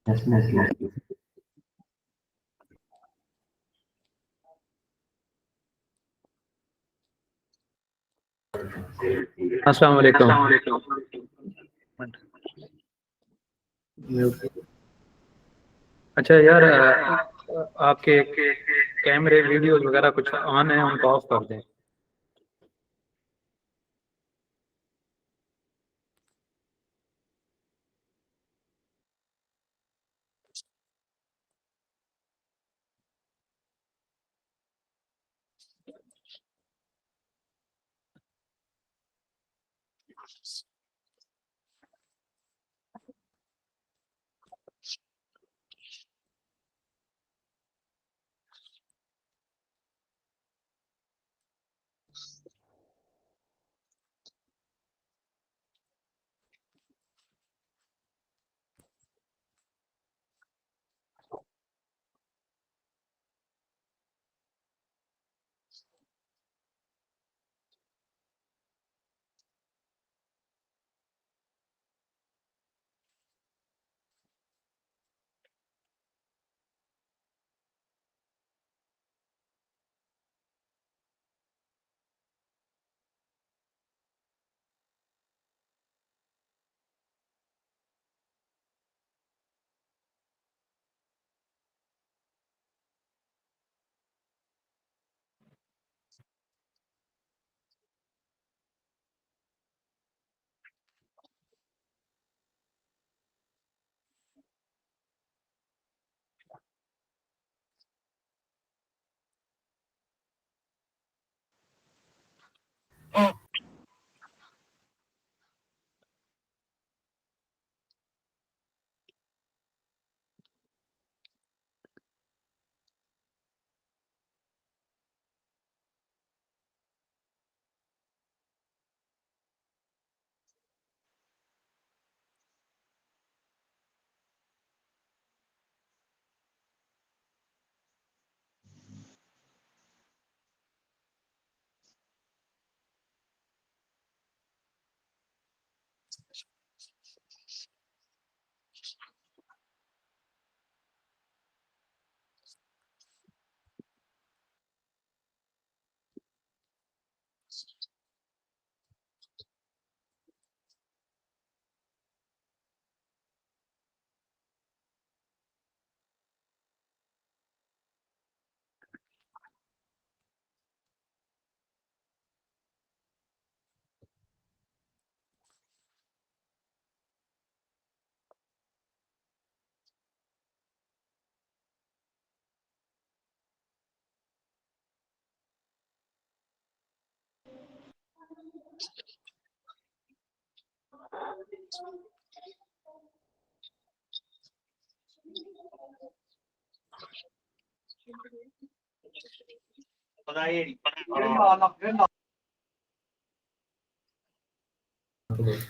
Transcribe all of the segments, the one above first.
السلام علیکم. اچھا یار، آپ کے کیمرے ویڈیوز وغیرہ کچھ آن ہیں، ان کو آف کر دیں.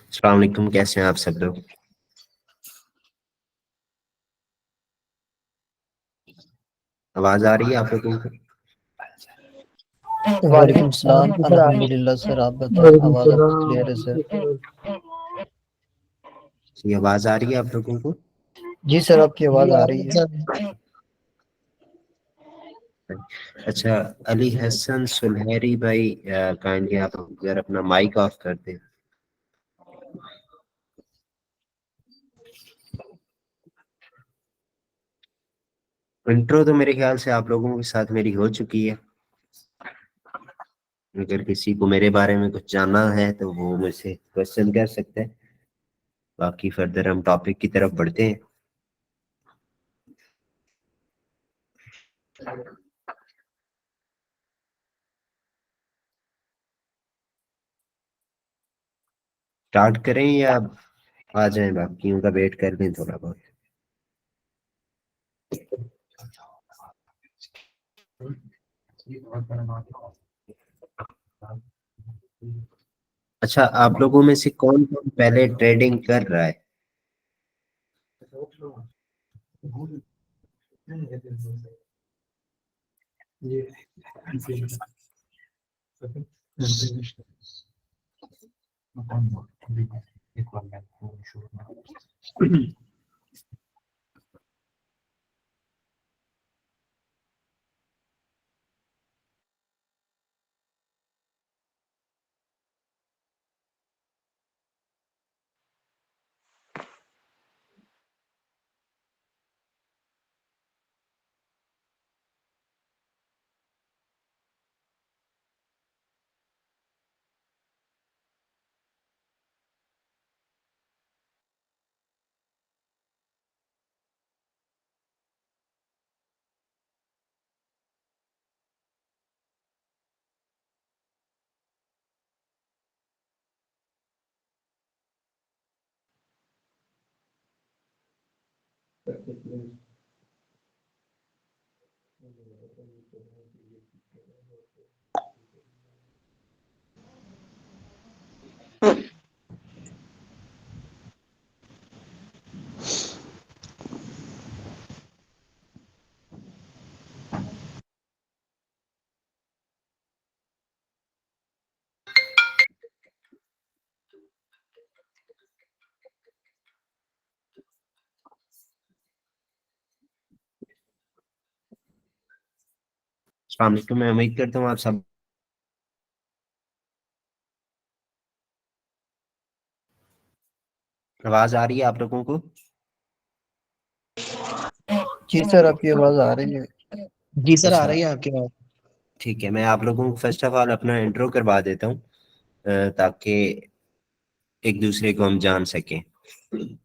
السلام علیکم، کیسے ہیں آپ سب لوگ؟ آواز آ رہی ہے آپ لوگوں کو؟ وعلیکم السلام. الحمدللہ سر، آپ بتائیں آواز آپ کو کلیئر ہے سر؟ یہ آواز آ رہی ہے آپ لوگوں کو؟ جی سر، آپ کی آواز آ رہی ہے. اچھا، علی حسن سلہری بھائی، کائنڈلی آپ اگر اپنا مائک آف کر دیں. انٹرو تو میرے خیال سے آپ لوگوں کے ساتھ میری ہو چکی ہے. اگر کسی کو میرے بارے میں کچھ جاننا ہے تو وہ مجھ سے کوشچن کر سکتے ہیں. باقی فردر ہم ٹاپک کی طرف بڑھتے ہیں. اسٹارٹ کریں یا آ جائیں باقیوں کا ویٹ کر لیں تھوڑا بہت؟ اچھا، آپ لوگوں میں سے کون کون پہلے ٹریڈنگ کر رہا ہے؟ अस्सलाम वालेकुम, मैं उम्मीद करता हूँ आप सब आवाज आ रही है आप लोगों को। जी सर, आपकी आवाज आ रही है। जी सर, आ अच्छा, रही है आपकी बात। ठीक है, मैं आप लोगों को फर्स्ट ऑफ ऑल अपना इंट्रो करवा देता हूँ ताकि एक दूसरे को हम जान सकें।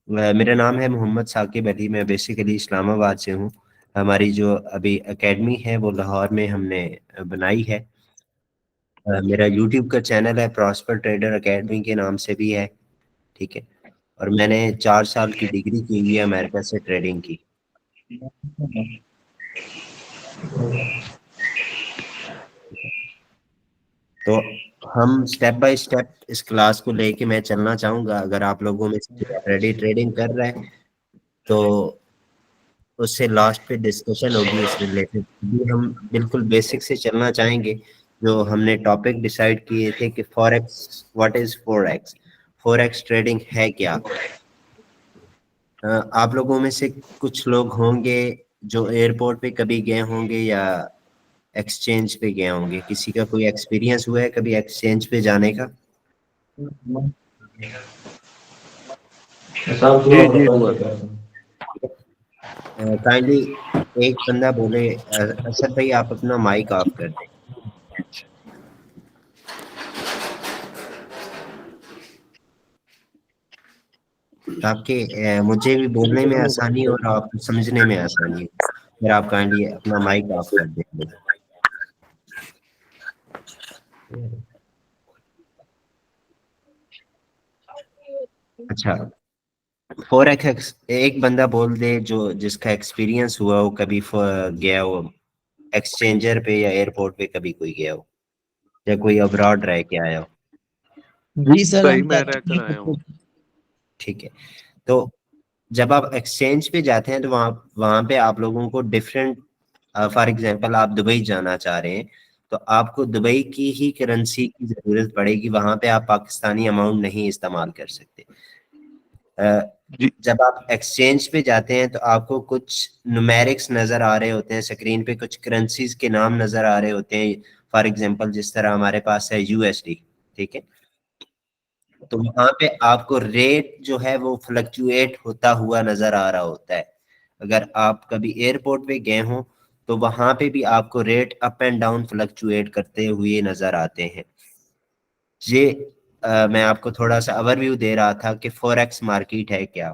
मेरा नाम है मोहम्मद साकिब अली, मैं बेसिकली इस्लामाबाद से हूँ। हमारी जो अभी एकेडमी है वो लाहौर में हमने बनाई है। मेरा यूट्यूब का चैनल है प्रॉस्पर ट्रेडर एकेडमी के नाम से भी है, ठीक है। और मैंने 4 साल की डिग्री की हुई है अमेरिका से ट्रेडिंग की। तो हम स्टेप बाय स्टेप इस क्लास को लेके मैं चलना चाहूँगा। अगर आप लोगों में से ऑलरेडी ट्रेडिंग कर रहे हैं तो उससे लास्ट पे डिस्कशन होगी इस रिलेटेड। अभी हम बिल्कुल बेसिक से चलना चाहेंगे। जो हमने टॉपिक डिसाइड किए थे कि forex, what is forex, forex trading है क्या। आप लोगों में से कुछ लोग होंगे जो एयरपोर्ट पे कभी गए होंगे या एक्सचेंज पे गए होंगे। किसी का कोई एक्सपीरियंस हुआ है कभी एक्सचेंज पे जाने का? जी जी हुआ था। काइंडली एक बंदा बोले, असद भाई आप अपना माइक ऑफ कर दें ताकि मुझे भी बोलने में आसानी हो और आपको समझने में आसानी हो। फिर आप काइंडली अपना माइक ऑफ कर दें। अच्छा, फॉरेक्स एक बंदा बोल दे जो जिसका एक्सपीरियंस हुआ हो, कभी गया हो एक्सचेंजर पे या एयरपोर्ट पे, कभी कोई गया हो या कोई अब्रॉड रह के आया हो। जी सर, भाई हम मैं रहकर आया हूँ। ठीक है, तो जब आप एक्सचेंज पे जाते हैं तो वहाँ वहाँ पे आप लोगों को डिफरेंट, फॉर एग्जांपल आप दुबई जाना चाह रहे हैं तो आपको दुबई की ही करेंसी की जरूरत पड़ेगी। वहाँ पे आप पाकिस्तानी अमाउंट नहीं इस्तेमाल कर सकते। जी जब आप एक्सचेंज पे जाते हैं तो आपको कुछ न्यूमेरिक्स नजर आ रहे होते हैं स्क्रीन पे, कुछ करेंसीज के नाम नजर आ रहे होते हैं। फॉर एग्जांपल जिस तरह हमारे पास है यूएसडी, ठीक है। तो वहां पे आपको रेट जो है वो फ्लक्चुएट होता हुआ नजर आ रहा होता है। अगर आप कभी एयरपोर्ट पे गए हो तो वहां पे भी आपको rate up and down fluctuate करते हुए नजर आते हैं। ये मैं आपको थोड़ा सा ओवरव्यू दे रहा था कि फॉरेक्स मार्केट है क्या।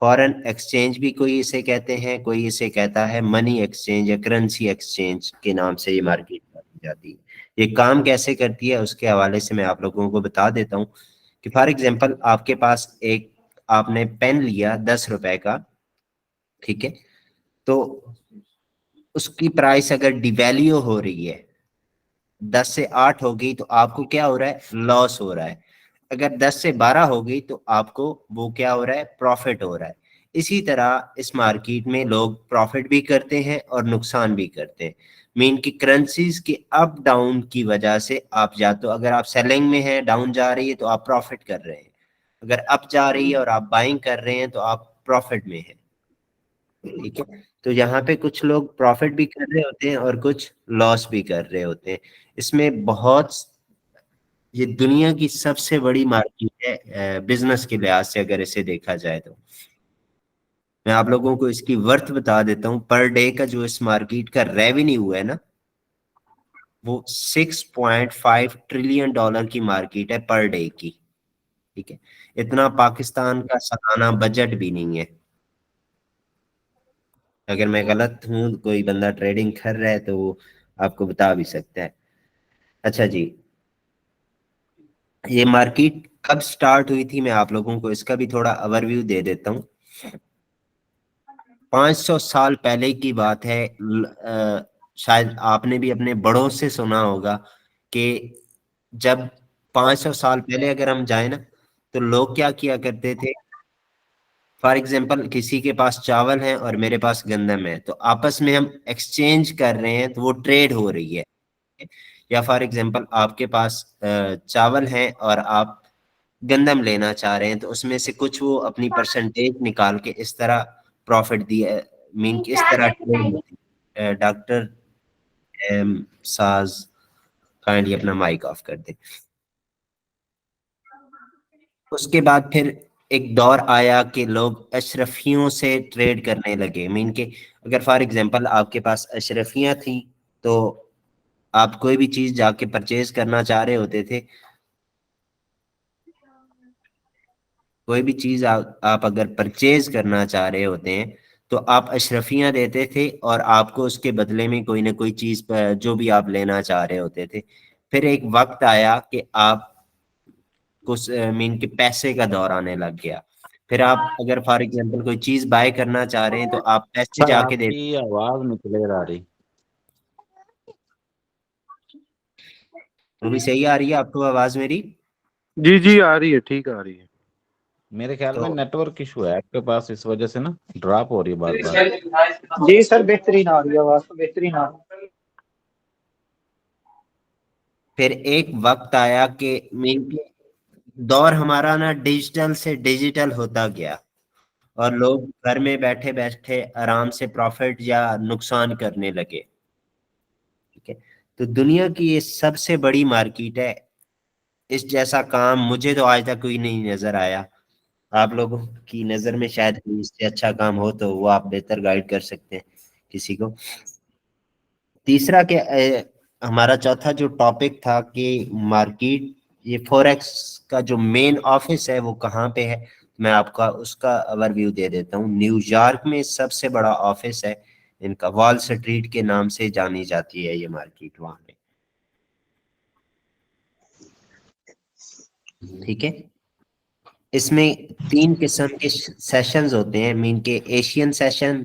फॉरेन एक्सचेंज भी कोई इसे कहते हैं, कोई इसे कहता है मनी एक्सचेंज या करेंसी एक्सचेंज के नाम से ये मार्केट जानी जाती है। ये काम कैसे करती है उसके हवाले से मैं आप लोगों को बता देता हूँ कि फॉर एग्जांपल आपके पास एक, आपने पेन लिया 10 रुपए का, ठीक है। तो उसकी प्राइस अगर डिवैल्यू हो रही है, 10 से 8 हो गई तो आपको क्या हो रहा है, लॉस हो रहा है। अगर 10 से 12 हो गई तो आपको वो क्या हो रहा है, प्रॉफिट हो रहा है। इसी तरह इस मार्केट में लोग प्रॉफिट भी करते हैं और नुकसान भी करते हैं। मीन की करेंसीज के अप डाउन की वजह से आप या तो अगर आप सेलिंग में हैं, डाउन जा रही है तो आप प्रॉफिट कर रहे हैं, अगर अप जा रही है और आप बाइंग कर रहे हैं तो आप प्रॉफिट में हैं, ठीक है। तो यहाँ पे कुछ लोग प्रॉफिट भी कर रहे होते हैं और कुछ लॉस भी कर रहे होते हैं। इसमें बहुत, ये दुनिया की सबसे बड़ी मार्केट है बिजनेस के लिहाज से अगर इसे देखा जाए तो। मैं आप लोगों को इसकी वर्थ बता देता हूँ। पर डे का जो इस मार्केट का रेवेन्यू हुआ है ना, वो 6.5 ट्रिलियन डॉलर की मार्केट है पर डे की, ठीक है। इतना पाकिस्तान का सालाना बजट भी नहीं है। अगर मैं गलत हूँ, कोई बंदा ट्रेडिंग कर रहा है तो वो आपको बता भी सकता है। अच्छा जी, ये मार्केट कब स्टार्ट हुई थी मैं आप लोगों को इसका भी थोड़ा ओवरव्यू दे देता हूँ। 500 سال پہلے کی بات ہے، شاید آپ نے بھی اپنے بڑوں سے سنا ہوگا کہ جب 500 سال پہلے اگر ہم جائیں نا تو لوگ کیا کیا کرتے تھے، فار ایگزامپل کسی کے پاس چاول ہے اور میرے پاس گندم ہے، تو آپس میں ہم ایکسچینج کر رہے ہیں تو وہ ٹریڈ ہو رہی ہے. یا فار ایگزامپل آپ کے پاس چاول ہے اور آپ گندم لینا چاہ رہے ہیں، تو اس میں سے کچھ وہ اپنی پرسنٹیج نکال کے اس طرح پروفٹ دیا، مین کہ اس طرح ٹریڈ ہوتی ہے. ڈاکٹر ساز کائنڈلی اپنا مائک آف کر دیں. اس کے بعد پھر ایک دور آیا کہ لوگ اشرفیوں سے ٹریڈ کرنے لگے. مین کہ اگر فار ایگزامپل آپ کے پاس اشرفیاں تھیں تو آپ کوئی بھی چیز جا کے پرچیز کرنا چاہ رہے ہوتے تھے، کوئی بھی چیز آپ اگر پرچیز کرنا چاہ رہے ہوتے ہیں تو آپ اشرفیاں دیتے تھے اور آپ کو اس کے بدلے میں کوئی نہ کوئی چیز جو بھی آپ لینا چاہ رہے ہوتے تھے. پھر ایک وقت آیا کہ آپ کو مین کہ پیسے کا دور آنے لگ گیا. پھر آپ اگر فار ایگزامپل کوئی چیز بائی کرنا چاہ رہے ہیں تو آپ پیسے سر جا کے آپ دیتے. کی آواز نہیں کلیئر آ رہی. وہ بھی صحیح آ رہی ہے آپ کو آواز میری؟ جی جی آ رہی ہے، ٹھیک آ رہی ہے. میرے خیال تو میں نیٹ ورک ایشو ہے آپ کے پاس، اس وجہ سے نا ڈراپ ہو رہی ہے بار بار. جی سر بہترین آ رہی ہے آواز، تو بہترین آ رہی ہے. پھر ایک وقت آیا کہ مین کہ دور ہمارا نا ڈیجیٹل سے ڈیجیٹل ہوتا گیا اور لوگ گھر میں بیٹھے بیٹھے آرام سے پروفٹ یا نقصان کرنے لگے. ٹھیک ہے، تو دنیا کی یہ سب سے بڑی مارکیٹ ہے. اس جیسا کام مجھے تو آج تک کوئی نہیں نظر آیا. آپ لوگوں کی نظر میں شاید اس سے اچھا کام ہو تو وہ آپ بہتر گائیڈ کر سکتے ہیں کسی کو. تیسرا کہ ہمارا چوتھا جو ٹاپک تھا کہ مارکیٹ، یہ فوریکس کا جو مین آفس ہے وہ کہاں پہ ہے، میں آپ کا اس کا اوور ویو دے دیتا ہوں. نیو یارک میں سب سے بڑا آفس ہے ان کا، وال اسٹریٹ کے نام سے جانی جاتی ہے یہ مارکیٹ وہاں پہ. ٹھیک ہے، اس میں 3 قسم کے سیشنز ہوتے ہیں، مین کے Asian session,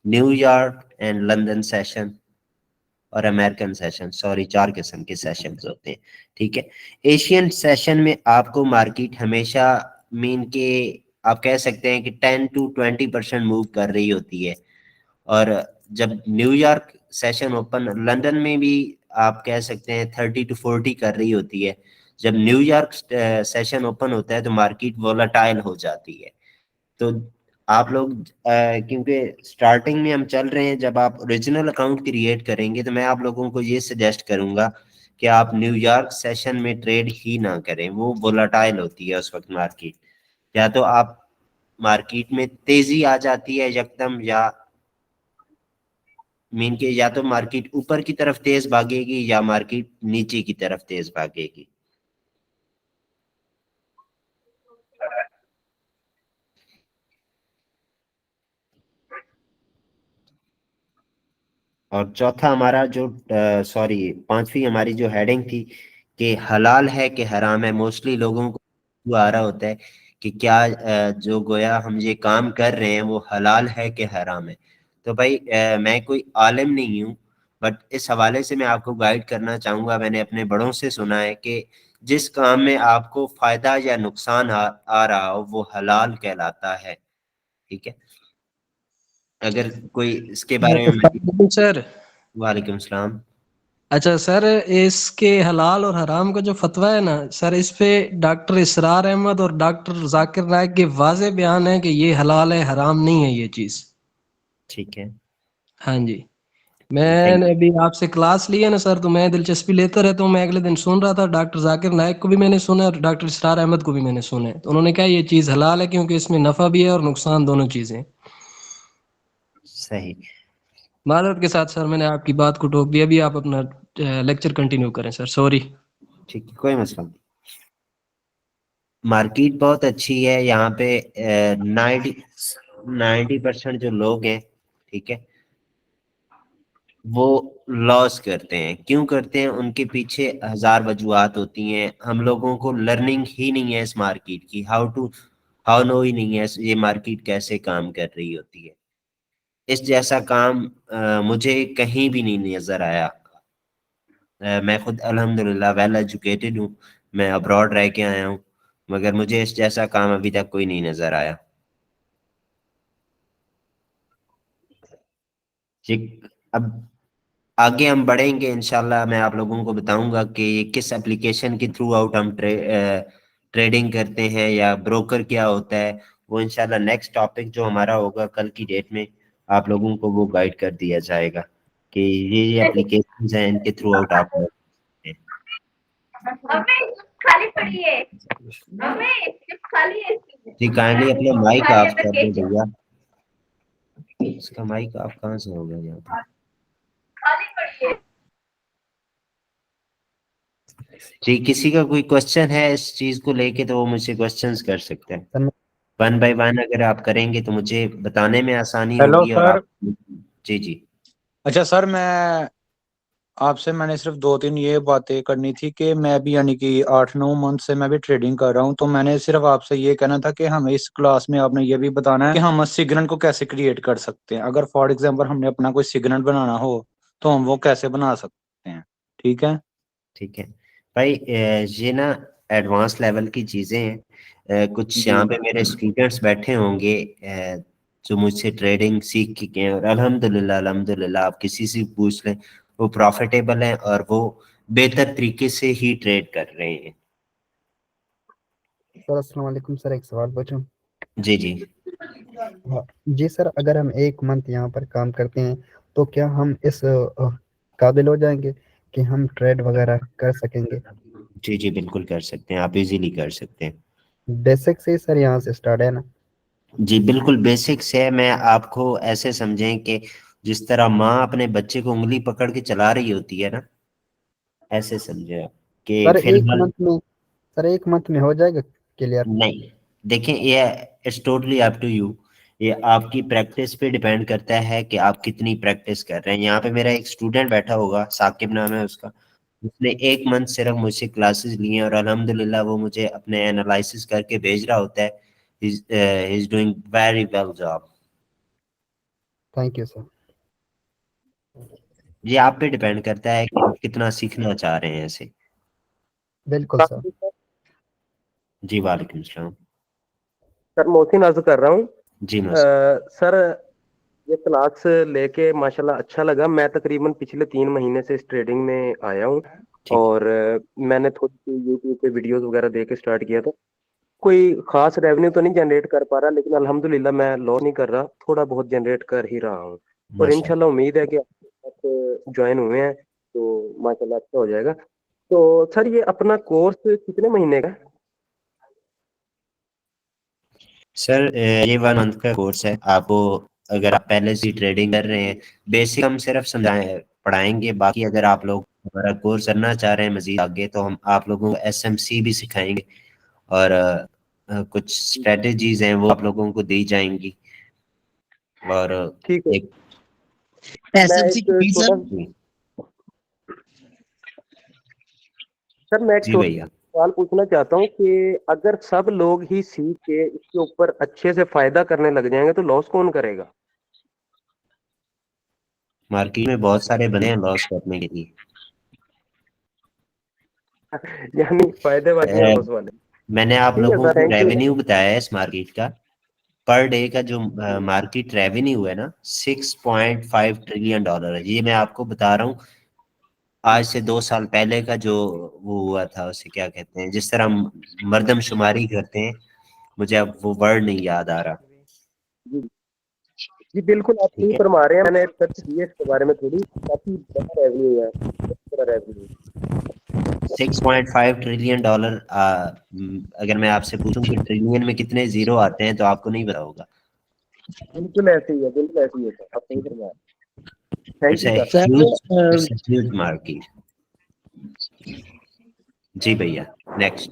new York and London session اور امریکن سیشن. سوری 4 قسم کے سیشنز ہوتے ہیں. ٹھیک ہے، ایشین سیشن میں آپ کو مارکیٹ ہمیشہ مین کے آپ کہہ سکتے ہیں کہ 10 to 20% موو کر رہی ہوتی ہے. اور جب new York session open, London میں بھی آپ کہہ سکتے ہیں 30 to 40 کر رہی ہوتی ہے. جب نیو یارک سیشن اوپن ہوتا ہے تو مارکیٹ وولٹائل ہو جاتی ہے. تو آپ لوگ کیونکہ سٹارٹنگ میں ہم چل رہے ہیں، جب آپ اوریجنل اکاؤنٹ کریٹ کریں گے تو میں آپ لوگوں کو یہ سجیسٹ کروں گا کہ آپ نیو یارک سیشن میں ٹریڈ ہی نہ کریں، وہ وولٹائل ہوتی ہے اس وقت مارکیٹ. یا تو آپ مارکیٹ میں تیزی آ جاتی ہے یکدم، یا مین کہ یا تو مارکیٹ اوپر کی طرف تیز بھاگے گی یا مارکیٹ نیچے کی طرف تیز بھاگے گی. اور چوتھا ہمارا جو پانچویں ہماری جو ہیڈنگ تھی کہ حلال ہے کہ حرام ہے. موسٹلی لوگوں کو آ رہا ہوتا ہے کہ کیا جو گویا ہم یہ کام کر رہے ہیں وہ حلال ہے کہ حرام ہے. تو بھائی میں کوئی عالم نہیں ہوں، بٹ اس حوالے سے میں آپ کو گائیڈ کرنا چاہوں گا. میں نے اپنے بڑوں سے سنا ہے کہ جس کام میں آپ کو فائدہ یا نقصان آ رہا ہو وہ حلال کہلاتا ہے. ٹھیک ہے، اگر کوئی اس کے بارے میں. سر وعلیکم السلام. اچھا سر، اس کے حلال اور حرام کا جو فتویٰ ہے نا سر، اس پہ ڈاکٹر اسرار احمد اور ڈاکٹر ذاکر نائک کے واضح بیان ہے کہ یہ حلال ہے، حرام نہیں ہے یہ چیز. ٹھیک ہے، ہاں جی، میں نے ابھی آپ سے کلاس لی ہے نا سر، تو میں دلچسپی لیتا رہتا ہوں. میں اگلے دن سن رہا تھا، ڈاکٹر ذاکر نائک کو بھی میں نے سنا اور ڈاکٹر اسرار احمد کو بھی میں نے سنا ہے. تو انہوں نے کہا یہ چیز حلال ہے کیونکہ اس میں نفع بھی ہے اور نقصان دونوں چیزیں. صحیح. معذرت کے ساتھ سر میں نے آپ کی بات کو ٹوک دیا. ابھی آپ اپنا لیکچر کنٹینیو کریں سر، سوری. ٹھیک ہے، کوئی مسئلہ نہیں. مارکیٹ بہت اچھی ہے یہاں پہ. 90% جو لوگ ہیں، ٹھیک ہے، وہ لاس کرتے ہیں. کیوں کرتے ہیں؟ ان کے پیچھے ہزار وجوہات ہوتی ہیں. ہم لوگوں کو لرننگ ہی نہیں ہے اس مارکیٹ کی، ہاؤ نو ہی نہیں ہے یہ مارکیٹ کیسے کام کر رہی ہوتی ہے. اس جیسا کام مجھے کہیں بھی نہیں نظر آیا. میں خود الحمدللہ ویل ایجوکیٹڈ ہوں, میں ابراڈ رہ کے آیا ہوں, مگر مجھے اس جیسا کام ابھی تک کوئی نہیں نظر آیا. اب آگے ہم بڑھیں گے انشاءاللہ, میں آپ لوگوں کو بتاؤں گا کہ یہ کس اپلیکیشن کے تھرو آؤٹ ہم ٹریڈنگ کرتے ہیں یا بروکر کیا ہوتا ہے. وہ انشاءاللہ نیکسٹ ٹاپک جو ہمارا ہوگا کل کی ڈیٹ میں آپ لوگوں کو وہ گائیڈ کر دیا جائے گا کہ یہ اپلیکیشنز ہیں, ان کے تھرو آؤٹ آپ لوگ جی کائنڈلی اپنا مائک آف کر دیں بھیا. اس کا مائک آف کہاں سے ہوگا یہاں پہ؟ جی کسی کا کوئی کوشچن ہے اس چیز کو لے کے تو وہ مجھ سے کوشچنز کر سکتے ہیں. ون بائی ون اگر آپ کریں گے تو مجھے بتانے میں آسانی ہیلو ہوگی. اور سر. آپ جی جی اچھا سر, میں نے صرف 2-3 یہ باتیں کرنی تھی کہ میں بھی یعنی کہ 8-9 منتھ سے میں بھی ٹریڈنگ کر رہا ہوں, تو میں نے صرف آپ سے یہ کہنا تھا کہ ہمیں اس کلاس میں آپ نے یہ بھی بتانا ہے کہ ہم سگنل کو کیسے کریٹ کر سکتے ہیں. اگر فار ایگزامپل ہم نے اپنا کوئی سگنل بنانا ہو تو ہم وہ کیسے بنا سکتے ہیں. ٹھیک ہے بھائی, یہ نا ایڈوانس لیول کی چیزیں ہیں. کچھ جی یہاں پہ میرے اسٹوڈنٹس بیٹھے ہوں گے جو مجھ سے ٹریڈنگ سیکھ کے گئے ہیں, اور الحمدللہ آپ کسی سے پوچھ لیں وہ پروفیٹیبل ہیں اور وہ بہتر طریقے سے ہی ٹریڈ کر رہے ہیں. سر السلام علیکم سر, ایک سوال پوچھوں؟ جی جی جی سر, اگر ہم 1 منتھ یہاں پر کام کرتے ہیں تو کیا ہم اس قابل ہو جائیں گے کہ ہم ٹریڈ وغیرہ کر سکیں گے؟ جی جی بالکل کر سکتے ہیں, آپ ایزیلی کر سکتے ہیں. بیسک سے سر یہاں سے سٹارٹ ہے نا؟ جی بالکل بیسک سے. میں آپ کو ایسے سمجھیں کہ جس طرح ماں اپنے بچے کو انگلی پکڑ کے چلا رہی ہوتی ہے نا, ایسے سمجھے آپ کہ سر فی الحال سر 1 منتھ میں ہو جائے گا کلیئر؟ نہیں. دیکھیں یہ it's totally up to you, یہ آپ کی پریکٹس پہ ڈیپینڈ کرتا ہے کہ آپ کتنی پریکٹس کر رہے ہیں. یہاں پہ میرا ایک اسٹوڈنٹ بیٹھا ہوگا, ثاقب نام ہے اس کا, اس نے 1 منتھ صرف مجھ سے کلاسز لی ہیں اور الحمدللہ وہ مجھے اپنے انالائسس کر کے بھیج رہا ہوتا ہے. He's doing very well job. Thank you sir. یہ آپ پہ ڈیپینڈ کرتا ہے کہ آپ کتنا سیکھنا چاہ رہے ہیں اسے. بالکل سر. جی وعلیکم السلام. سر محسن عرض کر رہا ہوں. جی سر یہ کلاس لے کے ماشاءاللہ اچھا لگا. میں تقریباً پچھلے 3 مہینے سے اس ٹریڈنگ میں آیا ہوں, اور میں نے تھوڑی سی یوٹیوب پہ ویڈیوز وغیرہ دیکھ کے اسٹارٹ کیا تھا. کوئی خاص ریونیو تو نہیں جنریٹ کر پا رہا, لیکن الحمدللہ میں لاس نہیں کر رہا, تھوڑا بہت جنریٹ کر ہی رہا ہوں. اور انشاءاللہ امید ہے کہ آپ جوائن ہوئے ہیں تو ماشاءاللہ اچھا ہو جائے گا. تو سر یہ اپنا کورس کتنے مہینے کا ہے؟ سر یہ 1 منتھ کا کورس ہے. آپ کو اگر آپ پہلے سے ٹریڈنگ کر رہے ہیں, بیسک ہم صرف پڑھائیں گے. باقی اگر آپ لوگ ہمارا کورس کرنا چاہ رہے ہیں مزید آگے, تو ہم آپ لوگوں کو SMC بھی سکھائیں گے, اور کچھ اسٹریٹجیز ہیں وہ آپ لوگوں کو دی جائیں گی. اور ٹھیک ہے. ایس ایم سی کی سر؟ سر میں ایک جی چھوٹا بھیا سوال پوچھنا چاہتا ہوں کہ اگر سب لوگ ہی سیکھ کے اس کے اوپر اچھے سے فائدہ کرنے لگ جائیں گے تو لاس کون کرے گا؟ مارکیٹ میں بہت سارے بنے ہیں لاس کرنے کے لیے. یعنی فائدے والے ہیں لاس والے. میں نے آپ ٹھیک ہے لوگوں سر, کو تھینک یو. ریونیو بتایا ہے اس مارکیٹ کا. پر ڈے کا جو مارکیٹ ریونیو ہے نا, $6.5 ٹریلین ہے. یہ میں آپ کو بتا رہا ہوں آج سے 2 سال پہلے کا جو وہ ہوا تھا, اسے کیا کہتے ہیں, جس طرح مردم شماری کرتے ہیں, مجھے اب وہ ورڈ نہیں یاد آ رہا. جی بالکل آپ صحیح ٹھیک ہے, فرما رہے ہیں. میں نے سرچ کی ہے اس کے بارے میں, تھوڑی کافی بڑا ریونیو ہے, بڑا ریونیو. $6.5 ٹریلین. اگر میں آپ سے پوچھوں کہ ٹریلین میں کتنے زیرو آتے ہیں تو آپ کو نہیں پتا ہوگا. بالکل ایسے ہی ہے, بالکل ایسے ہی ہے سر, آپ صحیح فرما رہے ہیں. Thank you sir. It's a huge market. جی بھیا نیکسٹ.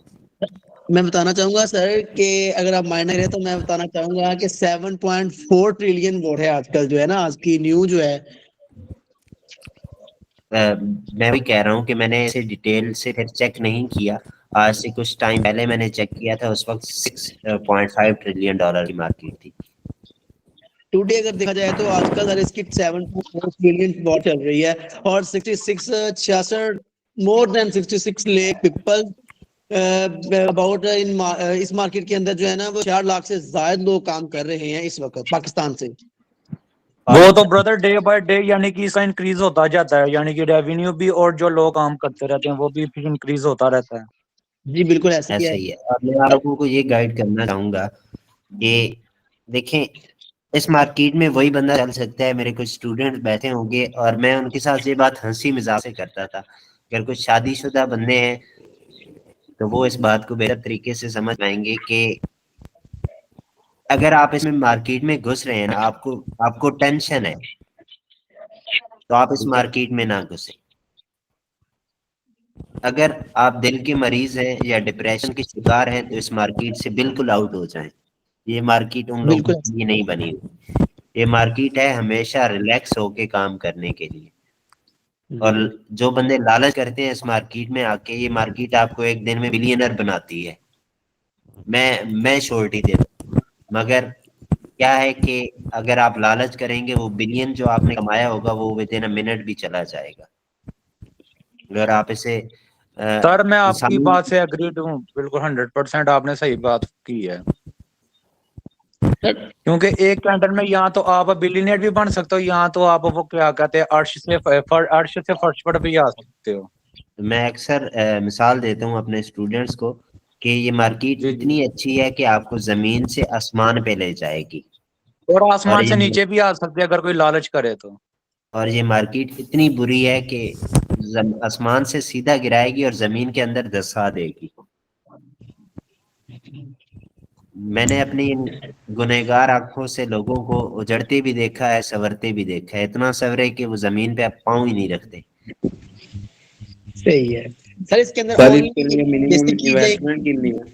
میں بتانا چاہوں گا سر کہ اگر آپ مائنر ہے تو میں بتانا چاہوں گا کہ 7.4 ٹریلین ووٹ ہے آج کل جو ہے نا, آج کی نیو جو ہے. میں بھی کہہ رہا ہوں کہ میں نے اسے ڈیٹیل سے پھر چیک نہیں کیا. آج سے کچھ ٹائم پہلے میں نے چیک کیا تھا, اس وقت $6.5 ٹریلین کی مارکیٹ تھی. टुडे अगर देखा जाए तो आजकल हर इसकी 7 मिलियन वॉट चल रही है और 66 more than 66 lakh people about in इस मार्केट के अंदर जो है ना वो 4 लाख से ज्यादा लोग काम कर रहे हैं इस वक्त पाकिस्तान से। वो तो ब्रदर डे बाय डे यानी कि इसका इंक्रीज होता जाता है, यानी कि रेवेन्यू भी और जो लोग काम करते रहते हैं वो भी फिर इंक्रीज होता रहता है। जी बिल्कुल ऐसे ही ऐसा है। ही है। और मैं आप लोगों को ये गाइड करना चाहूंगा कि देखें, इस मार्केट में वही बंदा चल सकता है। मेरे कुछ स्टूडेंट बैठे होंगे और मैं उनके साथ ये बात हंसी मजाक से करता था। अगर कुछ शादीशुदा बंदे हैं तो वो इस बात को बेहतर तरीके से समझ पाएंगे कि अगर आप इसमें मार्केट में घुस रहे हैं ना, आपको टेंशन है, तो आप इस मार्केट में ना घुसे। अगर आप दिल के मरीज हैं या डिप्रेशन के शिकार हैं तो इस मार्केट से बिल्कुल आउट हो जाएं। ये मार्केट उन लोगों बिल्कुल के लिए नहीं बनी हुई। ये मार्केट है हमेशा रिलैक्स होके काम करने के लिए। और जो बंदे लालच करते हैं इस मार्केट में आके, ये मार्केट आपको एक दिन में बिलियनर बनाती है। मैं श्योरिटी देता हूं। मगर क्या है कि अगर आप लालच करेंगे, वो बिलियन जो आपने कमाया होगा वो विद इन अ मिनट भी चला जाएगा। अगर आप इसे सर मैं आपकी इंसानी बात से एग्रीड हूँ बिल्कुल 100%, आपने सही बात की है। क्योंकि एक कैंटर में यहाँ तो आप बिलियनियर भी बन सकते हो, यहाँ तो आप वो क्या कहते हैं अर्श से फर्श पर भी आ सकते हो। मैं अक्सर मिसाल देता हूँ अपने स्टूडेंट्स को कि ये मार्केट जी इतनी अच्छी है कि आपको जमीन से आसमान पे ले जाएगी। और और आसमान से ये नीचे भी आ सकते हैं अगर कोई लालच करे तो। और ये मार्केट इतनी बुरी है कि आसमान से सीधा गिराएगी और जमीन के अंदर धंसा देगी। मैंने अपनी इन गुनहगार आंखों से लोगों को उजड़ते भी देखा है, संवरते भी देखा है। इतना संवरे कि वो जमीन पे आप पाँव ही नहीं रखते। सही है सर। इसके अंदर सर only इसके लिए मिनिमम basic चीज है। इन्वेस्टमेंट कितनी है?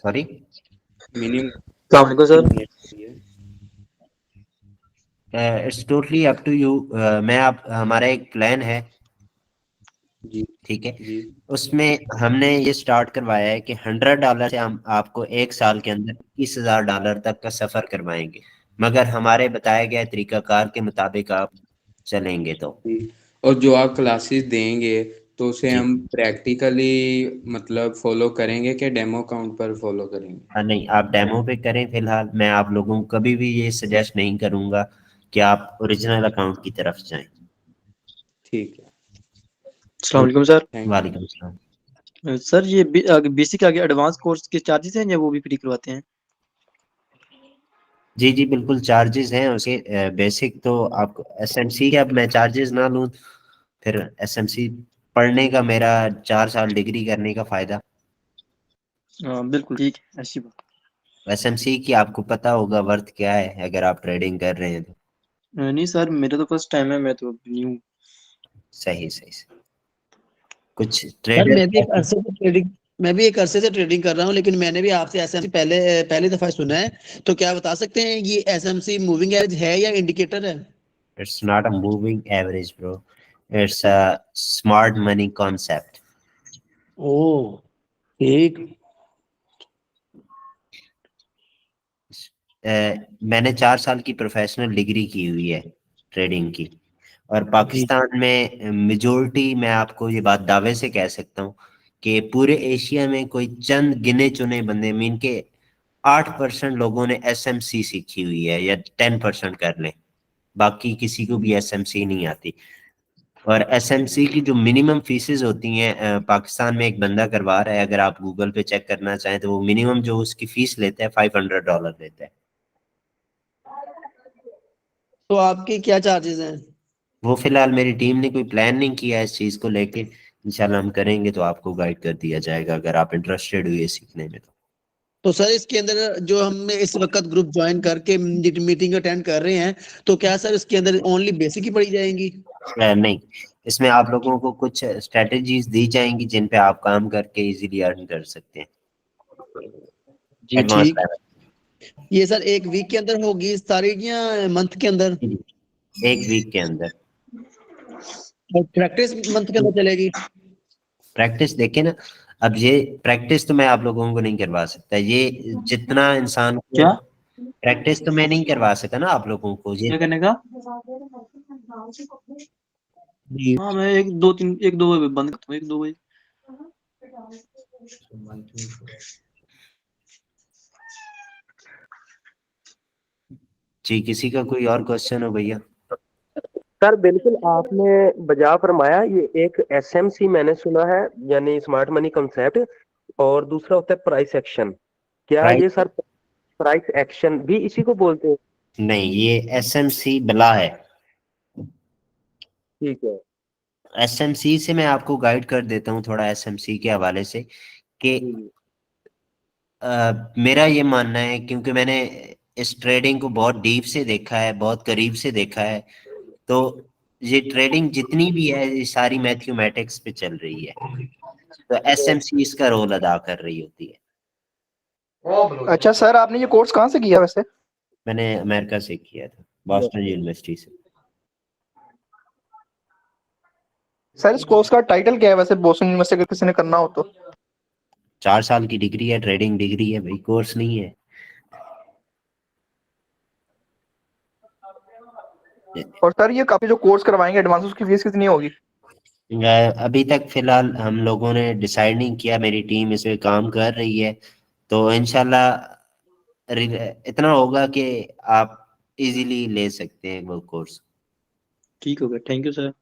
Sorry, minimum sir it's totally up to you. हमारा एक प्लान है, जी ठीक है। जी उसमें हमने ये स्टार्ट करवाया है कि $100 से हम आपको एक साल के अंदर $20,000 तक का सफर करवाएंगे, मगर हमारे बताए गए तरीकाकार के मुताबिक आप चलेंगे तो। जी। और जो आप क्लासेस देंगे तो उसे जी हम प्रैक्टिकली मतलब फॉलो करेंगे कि डेमो अकाउंट पर फॉलो करेंगे? हाँ, नहीं, आप डेमो पे करें। फिलहाल मैं आप लोगों को कभी भी ये सजेस्ट नहीं करूंगा कि आप ओरिजिनल अकाउंट की तरफ जाएं। ठीक है, अस्सलाम वालेकुम सर। थैंक वालेकुम सलाम। सर ये बेसिक आगे एडवांस कोर्स के चार्जेस हैं या वो भी फ्री करवाते हैं? जी जी बिल्कुल चार्जेस हैं उसके। बेसिक तो आपको एसएमसी के, अब मैं चार्जेस ना लूँ फिर एसएमसी पढ़ने का, मेरा 4 साल डिग्री करने का फायदा। बिल्कुल ठीक है, अच्छी बात। एसएमसी की आपको पता होगा वर्थ क्या है अगर आप ट्रेडिंग कर रहे हैं तो। नहीं सर, मेरा तो फर्स्ट टाइम है, मैं तो न्यू। सही सही सही। कुछ सर ट्रेडर मैं भी एक अरसे से ट्रेडिंग कर रहा हूँ, लेकिन मैंने भी आपसे एसएमसी पहली दफा सुना है। तो क्या बता सकते हैं ये एसएमसी मूविंग एवरेज है या इंडिकेटर है? It's not a moving average bro, it's a smart money concept. Oh ठीक। मैंने 4 साल की प्रोफेशनल डिग्री की हुई है ट्रेडिंग की। और पाकिस्तान में मेजोरिटी, मैं आपको ये बात दावे से कह सकता हूँ कि पूरे एशिया में कोई चंद गिने चुने बंदे, मीन के 8% लोगों ने एसएमसी सीखी हुई है, या 10% कर लें, बाकी किसी को भी एसएमसी नहीं आती। और एसएमसी की जो मिनिमम फीसेस होती हैं, पाकिस्तान में एक बंदा करवा रहा है, अगर आप गूगल पे चेक करना चाहें तो वो मिनिमम जो उसकी फीस लेता है $500 लेता है। तो आपके क्या चार्जेस हैं? वो फिलहाल मेरी टीम ने कोई प्लान नहीं किया है इस चीज को लेके। इंशाल्लाह हम करेंगे तो आपको गाइड कर दिया जाएगा अगर आप इंटरेस्टेड हुए सीखने में तो सर इसके अंदर जो हम इस वक्त ग्रुप ज्वाइन करके मीटिंग अटेंड कर रहे हैं, तो क्या सर इसके अंदर ओनली बेसिक ही पढ़ी जाएंगी? नहीं, इसमें आप लोगों को कुछ स्ट्रेटजीज दी जाएंगी जिन पे आप काम करके इजीली अर्न कर सकते हैं। जी एडवांस ठीक। ये सर एक वीक के अंदर होगी सारी या मंथ के अंदर? लेवल, एक वीक के अंदर। और प्रैक्टिस मंथ के अंदर चलेगी? प्रैक्टिस देखे ना, अब ये प्रैक्टिस तो मैं आप लोगों को नहीं करवा सकता। ये जितना इंसान को क्या? प्रैक्टिस तो मैं नहीं करवा सका ना आप लोगों को क्या ये। करने का? हाँ मैं एक दो बजे बंद करता हूँ, एक दो बजे। जी, किसी का कोई और क्वेश्चन हो भैया? सर बिल्कुल आपने बजा फरमाया। ये एक एसएमसी मैंने सुना है, यानी स्मार्ट मनी कॉन्सेप्ट, और दूसरा होता है प्राइस एक्शन। क्या प्राइस ये सर प्राइस एक्शन भी इसी को बोलते हैं? नहीं, ये एसएमसी बला है। ठीक है। एसएमसी से मैं आपको गाइड कर देता हूँ थोड़ा, एसएमसी के हवाले से कि जी मेरा ये मानना है, क्योंकि मैंने इस ट्रेडिंग को बहुत डीप से देखा है, बहुत करीब से देखा है, तो ये ट्रेडिंग जितनी भी है ये सारी मैथमेटिक्स पे चल रही है, तो एसएमसी इसका रोल अदा कर रही होती है। अच्छा सर, आपने ये कोर्स कहाँ से किया वैसे? मैंने अमेरिका से किया था, बॉस्टन यूनिवर्सिटी से। सर इस कोर्स का टाइटल क्या है वैसे, बोस्टन यूनिवर्सिटी अगर किसी ने करना हो तो? 4 साल की डिग्री है, ट्रेडिंग डिग्री है भाई, कोर्स नहीं है। और सर ये काफी जो कोर्स करवाएंगे एडवांस, उसकी फीस कितनी होगी? अभी तक फिलहाल हम लोगों ने डिसाइड नहीं किया, मेरी टीम इस पे काम कर रही है, तो इंशाल्लाह इतना होगा कि आप इजीली ले सकते हैं वो कोर्स। ठीक हो गया, थैंक यू सर।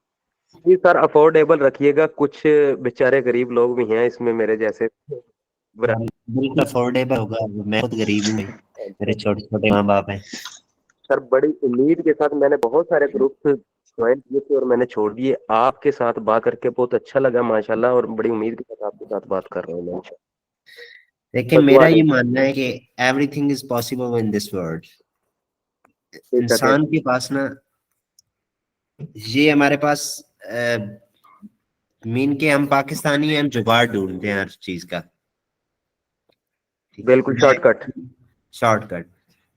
जी सर, अफोर्डेबल रखिएगा, कुछ बेचारे गरीब लोग भी हैं इसमें मेरे जैसे। बिल्कुल अफोर्डेबल होगा, मैं खुद गरीब हूँ, मेरे छोटे छोटे माँ बाप हैं। सर बड़ी उम्मीद के साथ मैंने बहुत सारे ग्रुप ज्वाइन किए थे और मैंने छोड़ दिए। आपके साथ बात करके बहुत अच्छा लगा माशाल्लाह, और बड़ी उम्मीद के साथ आपके साथ बात कर रहा हूँ मैं। देखिए मेरा ये मानना है कि everything is possible in this world. इंसान के पास ना, ये हमारे पास मीन के हम पाकिस्तानी हैं, हम जुगाड़ ढूंढते हैं हर चीज का। बिल्कुल शॉर्टकट। शॉर्टकट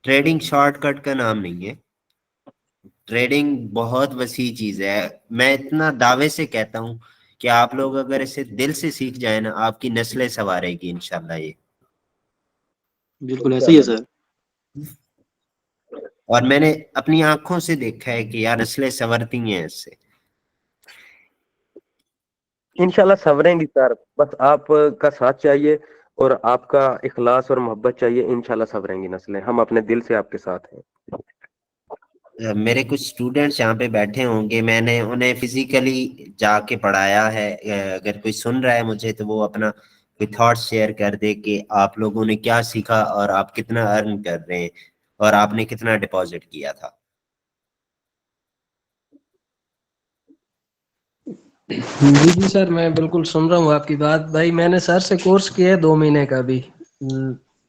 ट्रेडिंग शॉर्टकट का नाम नहीं है। ट्रेडिंग बहुत वसी चीज है। मैं इतना दावे से कहता हूँ कि आप लोग अगर इसे दिल से सीख जाए ना, आपकी नस्लें संवारेगी इंशाल्लाह ये। बिल्कुल ऐसे ही है सर। और मैंने अपनी आंखों से देखा है कि यार नस्लें संवरती हैं इससे। इंशाल्लाह संवरेंगी सर, बस आपका साथ चाहिए और आपका इखलास और मोहब्बत चाहिए। इंशाल्लाह संवरेंगी नस्लें, हम अपने दिल से आपके साथ हैं। मेरे कुछ स्टूडेंट्स यहाँ पे बैठे होंगे, मैंने उन्हें फिजिकली जाके पढ़ाया है। अगर कोई सुन रहा है मुझे तो वो अपना कोई थॉट्स शेयर कर दे कि आप लोगों ने क्या सीखा और आप कितना अर्न कर रहे हैं और आपने कितना डिपॉजिट किया था। जी सर, मैं बिल्कुल सुन रहा हूँ आपकी बात। भाई मैंने सर से कोर्स किया है 2 महीने का भी।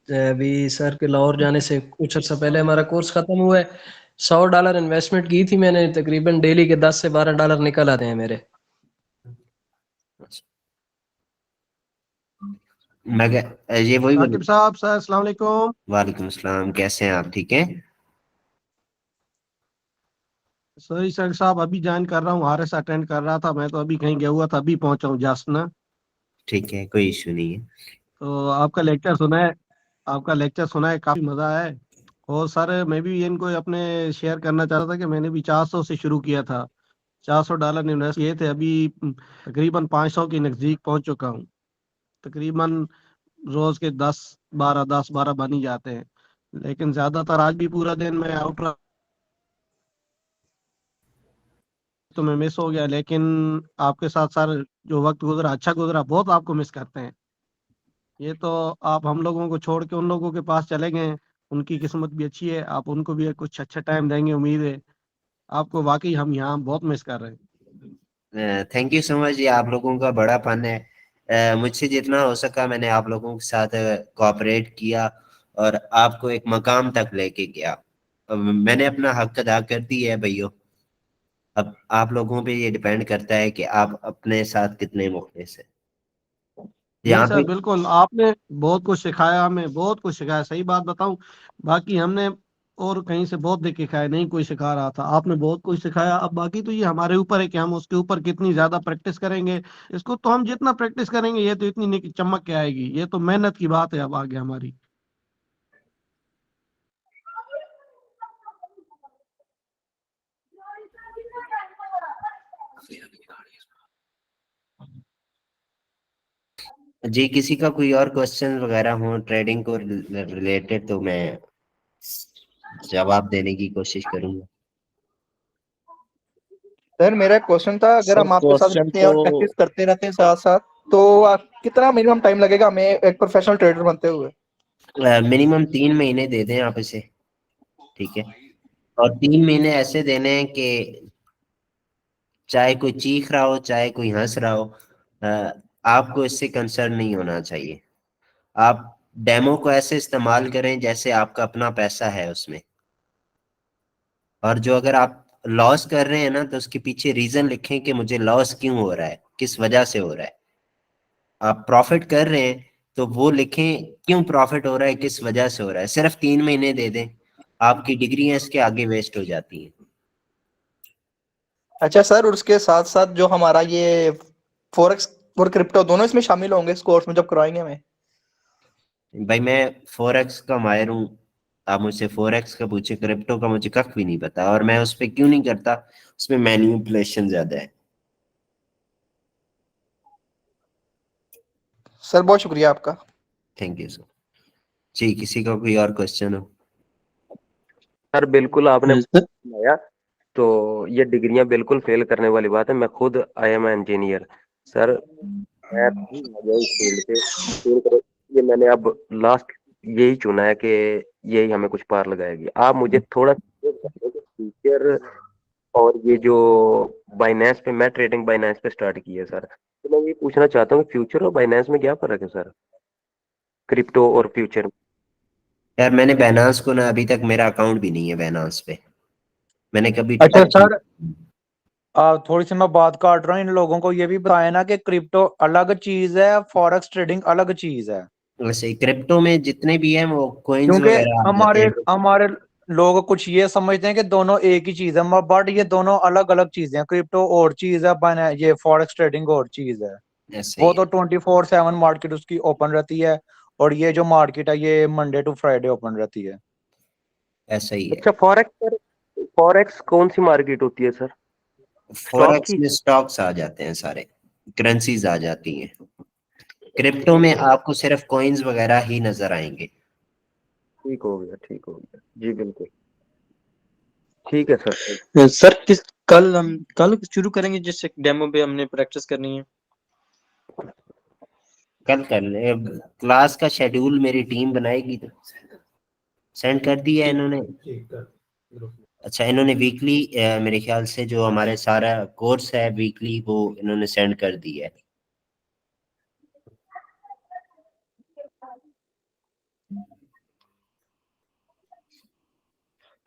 अभी सर के लाहौर जाने से कुछ अर्सा पहले हमारा कोर्स खत्म हुआ है। $100 इन्वेस्टमेंट की थी मैंने, तकरीबन डेली के $10 से $12 निकल आते हैं मेरे। मैं ये वही साकिब साहब सर, अस्सलाम वालेकुम। वालेकुम अस्सलाम, कैसे हैं आप? ठीक है सही सर साहब, अभी ज्वाइन कर रहा हूँ, आरएस अटेंड कर रहा था। मैं तो अभी कहीं गया हुआ था, अभी पहुंचा हूँ जस्ट ना। ठीक है, कोई इशू नहीं है। तो आपका लेक्चर सुना है, काफी मजा आया है। और सर मैं भी इनको अपने शेयर करना चाहता था कि मैंने भी 400 से शुरू किया था। $400 इन्वेस्ट किए थे, अभी तकरीबन 500 के नजदीक पहुंच चुका हूँ। तकरीबन रोज के 10-12 बन ही जाते हैं, लेकिन ज्यादातर आज भी पूरा दिन मैं आउट रहा तो मैं मिस हो गया। लेकिन आपके साथ सर जो वक्त गुजरा, अच्छा गुजरा, बहुत आपको मिस करते हैं। ये तो आप हम लोगों को छोड़ के उन लोगों के पास चले गए, उनकी किस्मत भी अच्छी है, आप उनको भी कुछ अच्छा टाइम देंगे, उम्मीद है। आपको वाकई हम यहाँ बहुत मिस कर रहे हैं। थैंक यू सो मच, ये आप लोगों का बड़ा फन है। मुझसे जितना हो सका मैंने आप लोगों के साथ कोऑपरेट किया और आपको एक मकाम तक लेके गया। मैंने अपना हक अदा कर दिया है भैया। अब आप लोगों पे ये डिपेंड करता है कि आप अपने साथ कितने मुखलिस हैं। नहीं यहाँ सर पे बिल्कुल, आपने बहुत कुछ सिखाया, हमें बहुत कुछ सिखाया। सही बात बताऊं, बाकी हमने और कहीं से बहुत देख के खाया, नहीं कोई सिखा रहा था, आपने बहुत कुछ सिखाया। अब बाकी तो ये हमारे ऊपर है कि हम उसके ऊपर कितनी ज्यादा प्रैक्टिस करेंगे। इसको तो हम जितना प्रैक्टिस करेंगे ये तो इतनी चमक के आएगी, ये तो मेहनत की बात है अब आगे हमारी। جی کسی کا کوئی اور کوشچن وغیرہ ہو ٹریڈنگ کو ریلیٹڈ تو میں جواب دینے کی کوشش کروں گا. سر میرا ایک کوشچن تھا، اگر سر ہم آپ کے ساتھ کوشچن رہتے ہیں تو اور پریکٹس کرتے رہتے ہیں ساتھ ساتھ، تو کتنا منیمم ٹائم لگے گا ہمیں ایک پروفیشنل ٹریڈر بنتے ہوئے؟ منیمم 3 مہینے دے دیں آپ اسے، ٹھیک ہے، اور 3 مہینے ایسے دینے ہیں کہ چاہے کوئی چیخ رہا ہو چاہے کوئی ہنس رہا ہو، آپ کو اس سے کنسرن نہیں ہونا چاہیے. آپ ڈیمو کو ایسے استعمال کریں جیسے آپ کا اپنا پیسہ ہے اس میں، اور جو اگر آپ لاس کر رہے ہیں نا تو اس کے پیچھے ریزن لکھیں کہ مجھے لاس کیوں ہو رہا ہے، کس وجہ سے ہو رہا ہے. آپ پروفٹ کر رہے ہیں تو وہ لکھیں کیوں پروفٹ ہو رہا ہے، کس وجہ سے ہو رہا ہے. صرف 3 مہینے دے دیں، آپ کی ڈگریاں اس کے آگے ویسٹ ہو جاتی ہیں. اچھا سر، اور اس کے ساتھ ساتھ جو ہمارا یہ فوریکس اور کرپٹو دونوں اس میں شامل ہوں گے اس کورس میں جب کروائیں گے ہمیں؟ بھائی میں فوریکس کا ماہر ہوں، آپ مجھ سے فوریکس کا پوچھے، کرپٹو کا مجھے کخ بھی نہیں پتا، اور میں اس پہ کیوں نہیں کرتا، اس میں مینیپولیشن زیادہ ہے. سر بہت شکریہ آپ کا. Thank you sir. جی کسی کا کوئی اور کوشچن ہو؟ سر بالکل آپ نے بتایا تو یہ ڈگریاں بالکل فیل کرنے والی بات ہے. میں خود آئی ایم انجینئر سر، میں آ گیا اس فیلڈ پہ، یہ میں نے اب لاسٹ یہی چنا ہے کہ یہی ہمیں کچھ پار لگائے گی. آپ مجھے تھوڑا فیوچر اور یہ جو بائنانس پہ، میں ٹریڈنگ بائنانس پہ اسٹارٹ کی ہے سر، تو میں یہ پوچھنا چاہتا ہوں کہ فیوچر اور بائنانس میں کیا فرق ہے سر، کرپٹو اور فیوچر؟ یار میں نے بینانس کو نا ابھی تک میرا اکاؤنٹ بھی نہیں ہے بینانس پہ، میں نے کبھی اچھا ٹچ سر، تھوڑی سی میں بات کاٹ رہا ہوں، ان لوگوں کو یہ بھی بتایا نا کہ کرپٹو الگ چیز ہے، فوریکس ٹریڈنگ الگ چیز ہے. ویسے کرپٹو میں جتنے بھی ہیں وہ کوئنز کیونکہ وغیرہ آ جاتے ہمارے ہیں. ہمارے لوگ کچھ یہ سمجھتے ہیں کہ دونوں ایک ہی چیز ہے، بٹ یہ دونوں الگ الگ چیزیں ہیں. کرپٹو اور چیز ہے، یہ فوریکس ٹریڈنگ اور چیز ہے. ایسے وہ ہی تو 24/7 مارکیٹ اس کی اوپن رہتی ہے، اور یہ جو مارکیٹ ہے یہ منڈے ٹو فرائیڈے اوپن رہتی ہے. ایسا ہی ہے. اچھا فوریکس کون سی مارکیٹ ہوتی ہے سر؟ اسٹاک فوریکس کی؟ میں سٹاکس آ جاتے ہیں، سارے کرنسیز آ جاتی ہیں. کرپٹو میں آپ کو صرف کوئنز وغیرہ ہی نظر آئیں گے. ٹھیک ہو گیا، ٹھیک ہو گیا جی، بالکل ٹھیک ہے سر. سر کل شروع کریں گے جس ڈیمو پہ ہم نے پریکٹس کرنی ہے؟ کل کر لیں، کلاس کا شیڈول میری ٹیم بنائے گی تو سینڈ کر دیا ہے انہوں نے. اچھا انہوں نے ویکلی میرے خیال سے جو ہمارے سارا کورس ہے ویکلی وہ انہوں نے سینڈ کر دی ہے.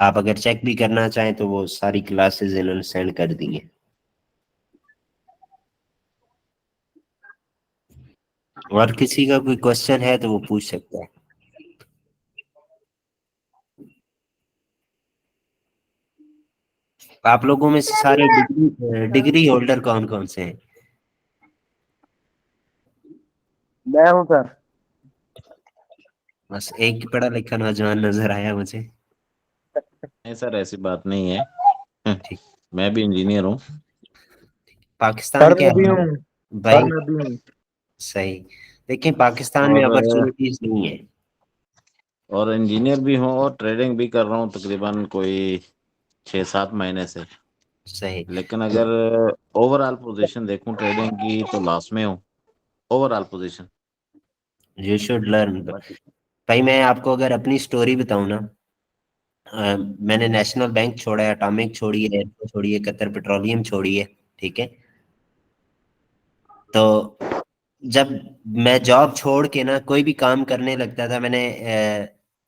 آپ اگر چیک بھی کرنا چاہیں تو وہ ساری کلاسز انہوں نے سینڈ کر دی ہیں. اور کسی کا کوئی کوشچن ہے تو وہ پوچھ سکتا ہے. آپ لوگوں میں سے سارے ڈگری ہولڈر کون کون سے ہیں؟ میں ہوں سر. بس ایک پڑھا لکھا نوجوان نظر آیا مجھے. نہیں سر ایسی بات نہیں ہے، ٹھیک. میں بھی انجینئر ہوں. پاکستان کے بھائی میں بھی ہوں. صحیح، دیکھیں پاکستان میں اور اپرچونیٹیز نہیں ہے. اور انجینئر بھی ہوں اور ٹریڈنگ بھی کر رہا ہوں تقریباً کوئی 6-7 مہینے سے. صحیح. لیکن اگر اوور آل پوزیشن دیکھوں ٹریڈنگ کی تو لاس میں ہوں، over all position. You should learn. بھائی میں آپ کو اگر اپنی سٹوری بتاؤں نا، میں نے نیشنل بینک چھوڑا ہے، اٹامک چھوڑی ہے، چھوڑی ہے، قطر پیٹرولیم چھوڑی ہے، ٹھیک ہے. تو جب میں جاب چھوڑ کے نا کوئی بھی کام کرنے لگتا تھا، میں نے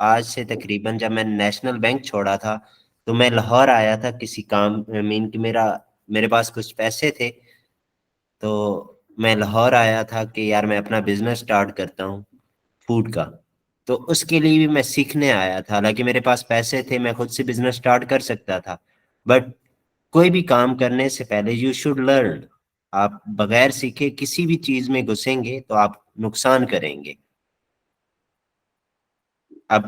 آج سے تقریباً جب میں نیشنل بینک چھوڑا تھا تو میں لاہور آیا تھا کسی کام، مین کہ میرے پاس کچھ پیسے تھے تو میں لاہور آیا تھا کہ یار میں اپنا بزنس سٹارٹ کرتا ہوں فوڈ کا. تو اس کے لیے بھی میں سیکھنے آیا تھا، حالانکہ میرے پاس پیسے تھے، میں خود سے بزنس سٹارٹ کر سکتا تھا، بٹ کوئی بھی کام کرنے سے پہلے یو شوڈ لرن. آپ بغیر سیکھے کسی بھی چیز میں گھسیں گے تو آپ نقصان کریں گے. اب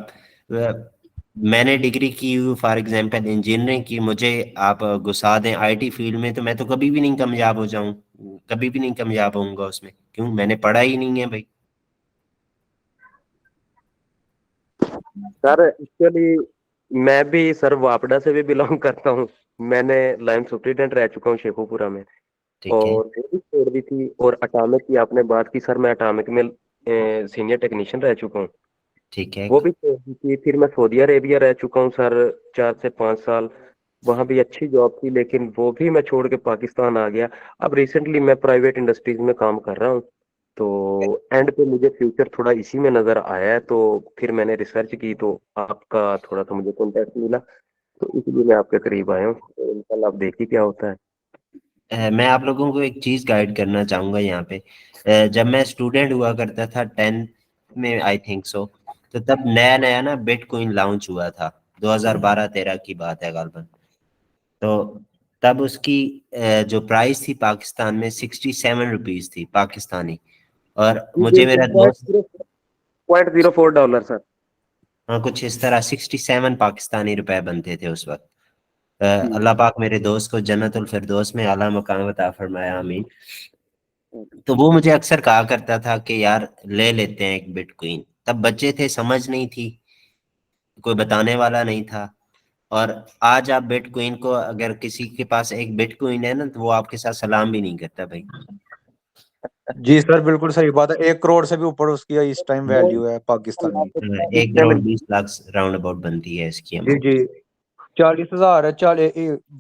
میں نے ڈگری کی فار ایگزامپل انجینئرنگ کی, مجھے آپ گھسا دیں آئی ٹی فیلڈ میں تو میں تو کبھی بھی نہیں کامیاب ہو جاؤں, کبھی بھی نہیں کامیاب ہوں گا اس میں. کیوں؟ میں نے پڑھا ہی نہیں ہے بھائی. سر ایکچولی میں بھی سر واپڈا سے بھی بلانگ کرتا ہوں. میں نے لائن سپرنٹینڈنٹ رہ چکا ہوں شیخو پورہ میں, ٹھیک ہے اور وہ بھی چھوڑ دی تھی. اور اٹامک کی آپ نے بات کی سر, میں اٹامک میں سینئر ٹیکنیشین رہ چکا ہوں, ٹھیک ہے. وہ بھی چھوڑ دی تھی. پھر میں سعودی عربیہ رہ چکا ہوں سر 4 سے 5 سال, وہاں بھی اچھی جاب تھی, لیکن وہ بھی میں چھوڑ کے پاکستان آ گیا. اب ریسنٹلی میں پرائیویٹ انڈسٹریز میں کام کر رہا ہوں, تو اینڈ پہ مجھے فیوچر تھوڑا اسی میں نظر آیا ہے, تو پھر میں نے ریسرچ کی تو آپ کا تھوڑا سا مجھے کانٹیکٹ ملا, تو اس لیے میں آپ کے قریب آیا ہوں. انشاءاللہ آپ دیکھیے کیا ہوتا ہے. میں آپ لوگوں کو ایک چیز گائیڈ کرنا چاہوں گا یہاں پہ. جب میں اسٹوڈنٹ ہوا کرتا تھا 10th میں آئی تھنک سو, تو تب نیا نیا نا بٹ کوئن لانچ ہوا تھا, 2012-13 کی بات ہے غالباً. تو تب اس کی جو پرائس تھی پاکستان میں 67 روپیز تھی پاکستانی, اور مجھے میرا دوست $0.04 سر. ہاں کچھ اس طرح 67 پاکستانی روپے بنتے تھے اس وقت. اللہ پاک میرے دوست کو جنت الفردوس میں اعلیٰ مقام عطا فرمایا, آمین. تو وہ مجھے اکثر کہا کرتا تھا کہ یار لے لیتے ہیں ایک بٹ کوئن. تب بچے تھے, سمجھ نہیں تھی, کوئی بتانے والا نہیں تھا. اور آج آپ بٹ کوئن کو, اگر کسی کے پاس ایک بٹ کوئن ہے نا, تو وہ آپ کے ساتھ سلام بھی نہیں کرتا بھائی. جی سر بالکل صحیح بات ہے, 1 کروڑ سے بھی اوپر اس کی اس ٹائم ویلیو ہے پاکستانی. 1 کروڑ 20 لاکھ راؤنڈ اباؤٹ بنتی ہے اس کی جی اماؤنٹ. جی 40,000 ہے,